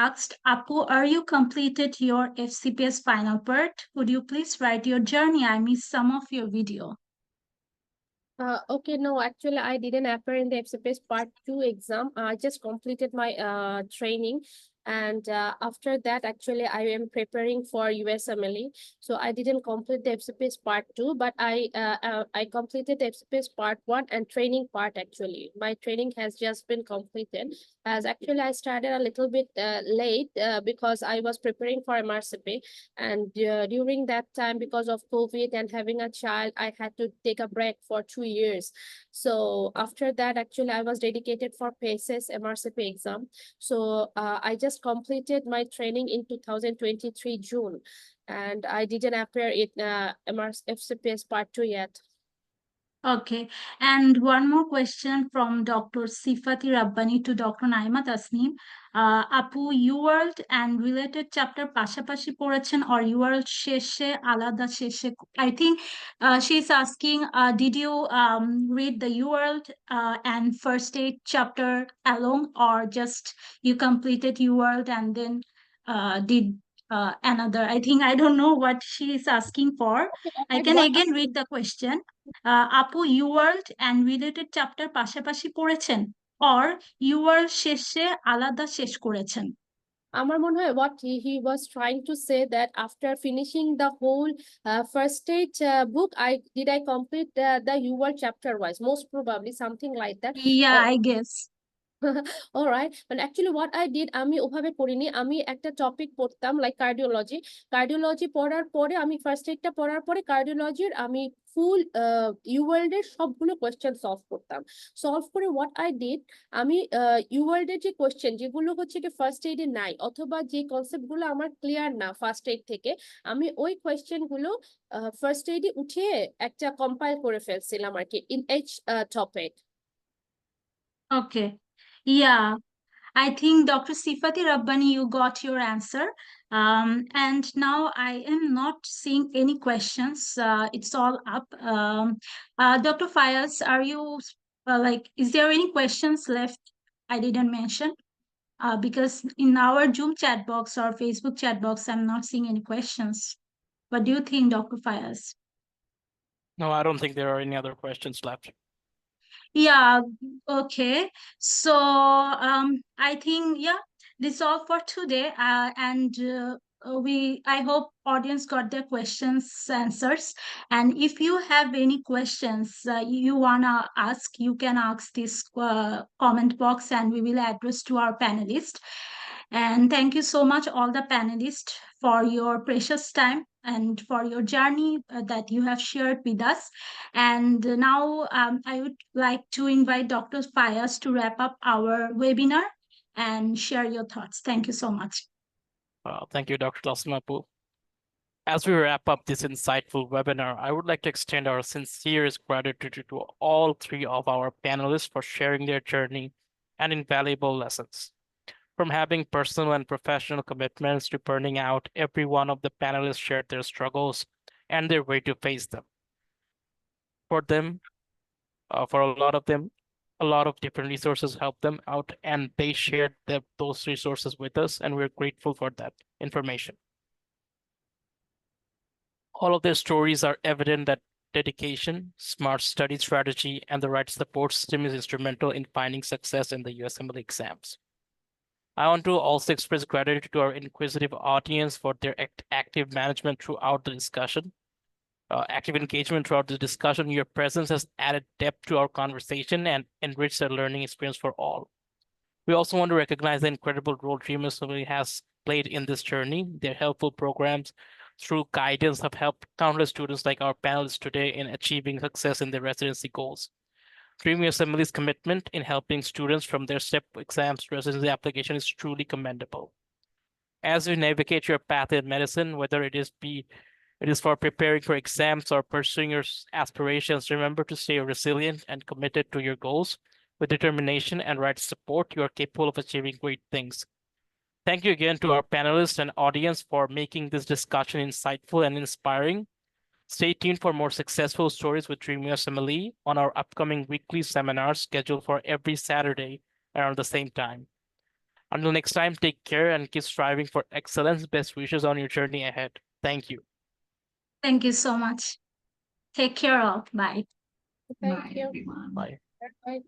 asked, Apu, are you completed your FCPS final part? Could you please write your journey? I missed some of your video. Okay, no, actually, I didn't appear in the FCPS Part 2 exam. I just completed my training, And after that, actually, I am preparing for USMLE. So I didn't complete the FCPS part 2, but I completed the FCPS part 1 and training part actually. My training has just been completed. As actually I started a little bit late because I was preparing for MRCP. And during that time, because of COVID and having a child, I had to take a break for 2 years. So after that, actually, I was dedicated for PACES MRCP exam. So I just completed my training in 2023 June, and I didn't appear in FCPS part 2 yet. Okay, and one more question from Dr. Sifati Rabbani to Dr. Naima Tasneem. আপু UWorld and related chapter পাশাপাশি পড়েছেন or UWorld শেষে আলাদা শেষে? I think she's asking, did you read the UWorld and first aid chapter alone, or just you completed UWorld and then did another? I think I don't know what she is asking for. I can again read the question. আপু UWorld and related chapter পাশাপাশি পড়েছেন or UWorld শেষে আলাদা শেষ করেছেন? আমার মনে হয় what he was trying to say that after finishing the whole first aid book, I complete the UWorld chapter wise, most probably something like that. Yeah, I guess. Alright, but actually what I did, আমি ওভাবে পড়িনি, আমি একটা topic পড়তাম like cardiology পড়ার পরে আমি first এডটা পড়ার পরে কার্ডিওলজির আমি ফুল UWorld এর সবগুলো কোয়েশ্চেন সলভ করে হোয়াট আই ডিড, আমি UWorld এর যে কোয়েশ্চেন যেগুলো হচ্ছে কি ফার্স্ট এইডে নাই অথবা যে কনসেপ্ট গুলো আমার ক্লিয়ার না ফার্স্ট এইড থেকে, আমি ওই কোয়েশ্চেন গুলো ফার্স্ট এইডে উঠিয়ে একটা কম্পাইল করে ফেলছিলাম আর কি in H topic. Okay. Yeah, I think Dr. Sifati Rabbani, you got your answer. And now I am not seeing any questions. It's all up. Dr. Fayaz, are you like, is there any questions left I didn't mention? Because in our Zoom chat box or Facebook chat box, I'm not seeing any questions. What do you think, Dr. Fayaz? No, I don't think there are any other questions left. Yeah, okay. So I think, yeah, this is all for today. And I hope audience got their questions answers. And if you have any questions you wanna ask, you can ask this comment box and we will address to our panelists. And thank you so much all the panelists for your precious time and for your journey that you have shared with us. And now I would like to invite Dr. Fayaz to wrap up our webinar and share your thoughts. Thank you so much. Thank you, Dr. Tasneem. As we wrap up this insightful webinar, I would like to extend our sincerest gratitude to all three of our panelists for sharing their journey and invaluable lessons. From having personal and professional commitments to burning out, every one of the panelists shared their struggles and their way to face them. For a lot of them, a lot of different resources helped them out, and they shared those resources with us, and we're grateful for that information. All of their stories are evident that dedication, smart study strategy, and the right support system is instrumental in finding success in the USMLE exams. I want to also express gratitude to our inquisitive audience for their active management throughout the discussion. Active engagement throughout the discussion. Your presence has added depth to our conversation and enriched the learning experience for all. We also want to recognize the incredible role Dream USMLE has played in this journey. Their helpful programs through guidance have helped countless students like our panelists today in achieving success in their residency goals. Dream USMLE's commitment in helping students from their STEP exams to residency application is truly commendable. As you navigate your path in medicine, whether it is for preparing for exams or pursuing your aspirations, remember to stay resilient and committed to your goals. With determination and right support, you are capable of achieving great things. Thank you again to our panelists and audience for making this discussion insightful and inspiring. Stay tuned for more successful stories with Dream USMLE on our upcoming weekly seminars scheduled for every Saturday around the same time. Until next time, take care and keep striving for excellence. Best wishes on your journey ahead. Thank you. Thank you so much. Take care all. Bye. Thank Bye, you. everyone. Bye. Bye.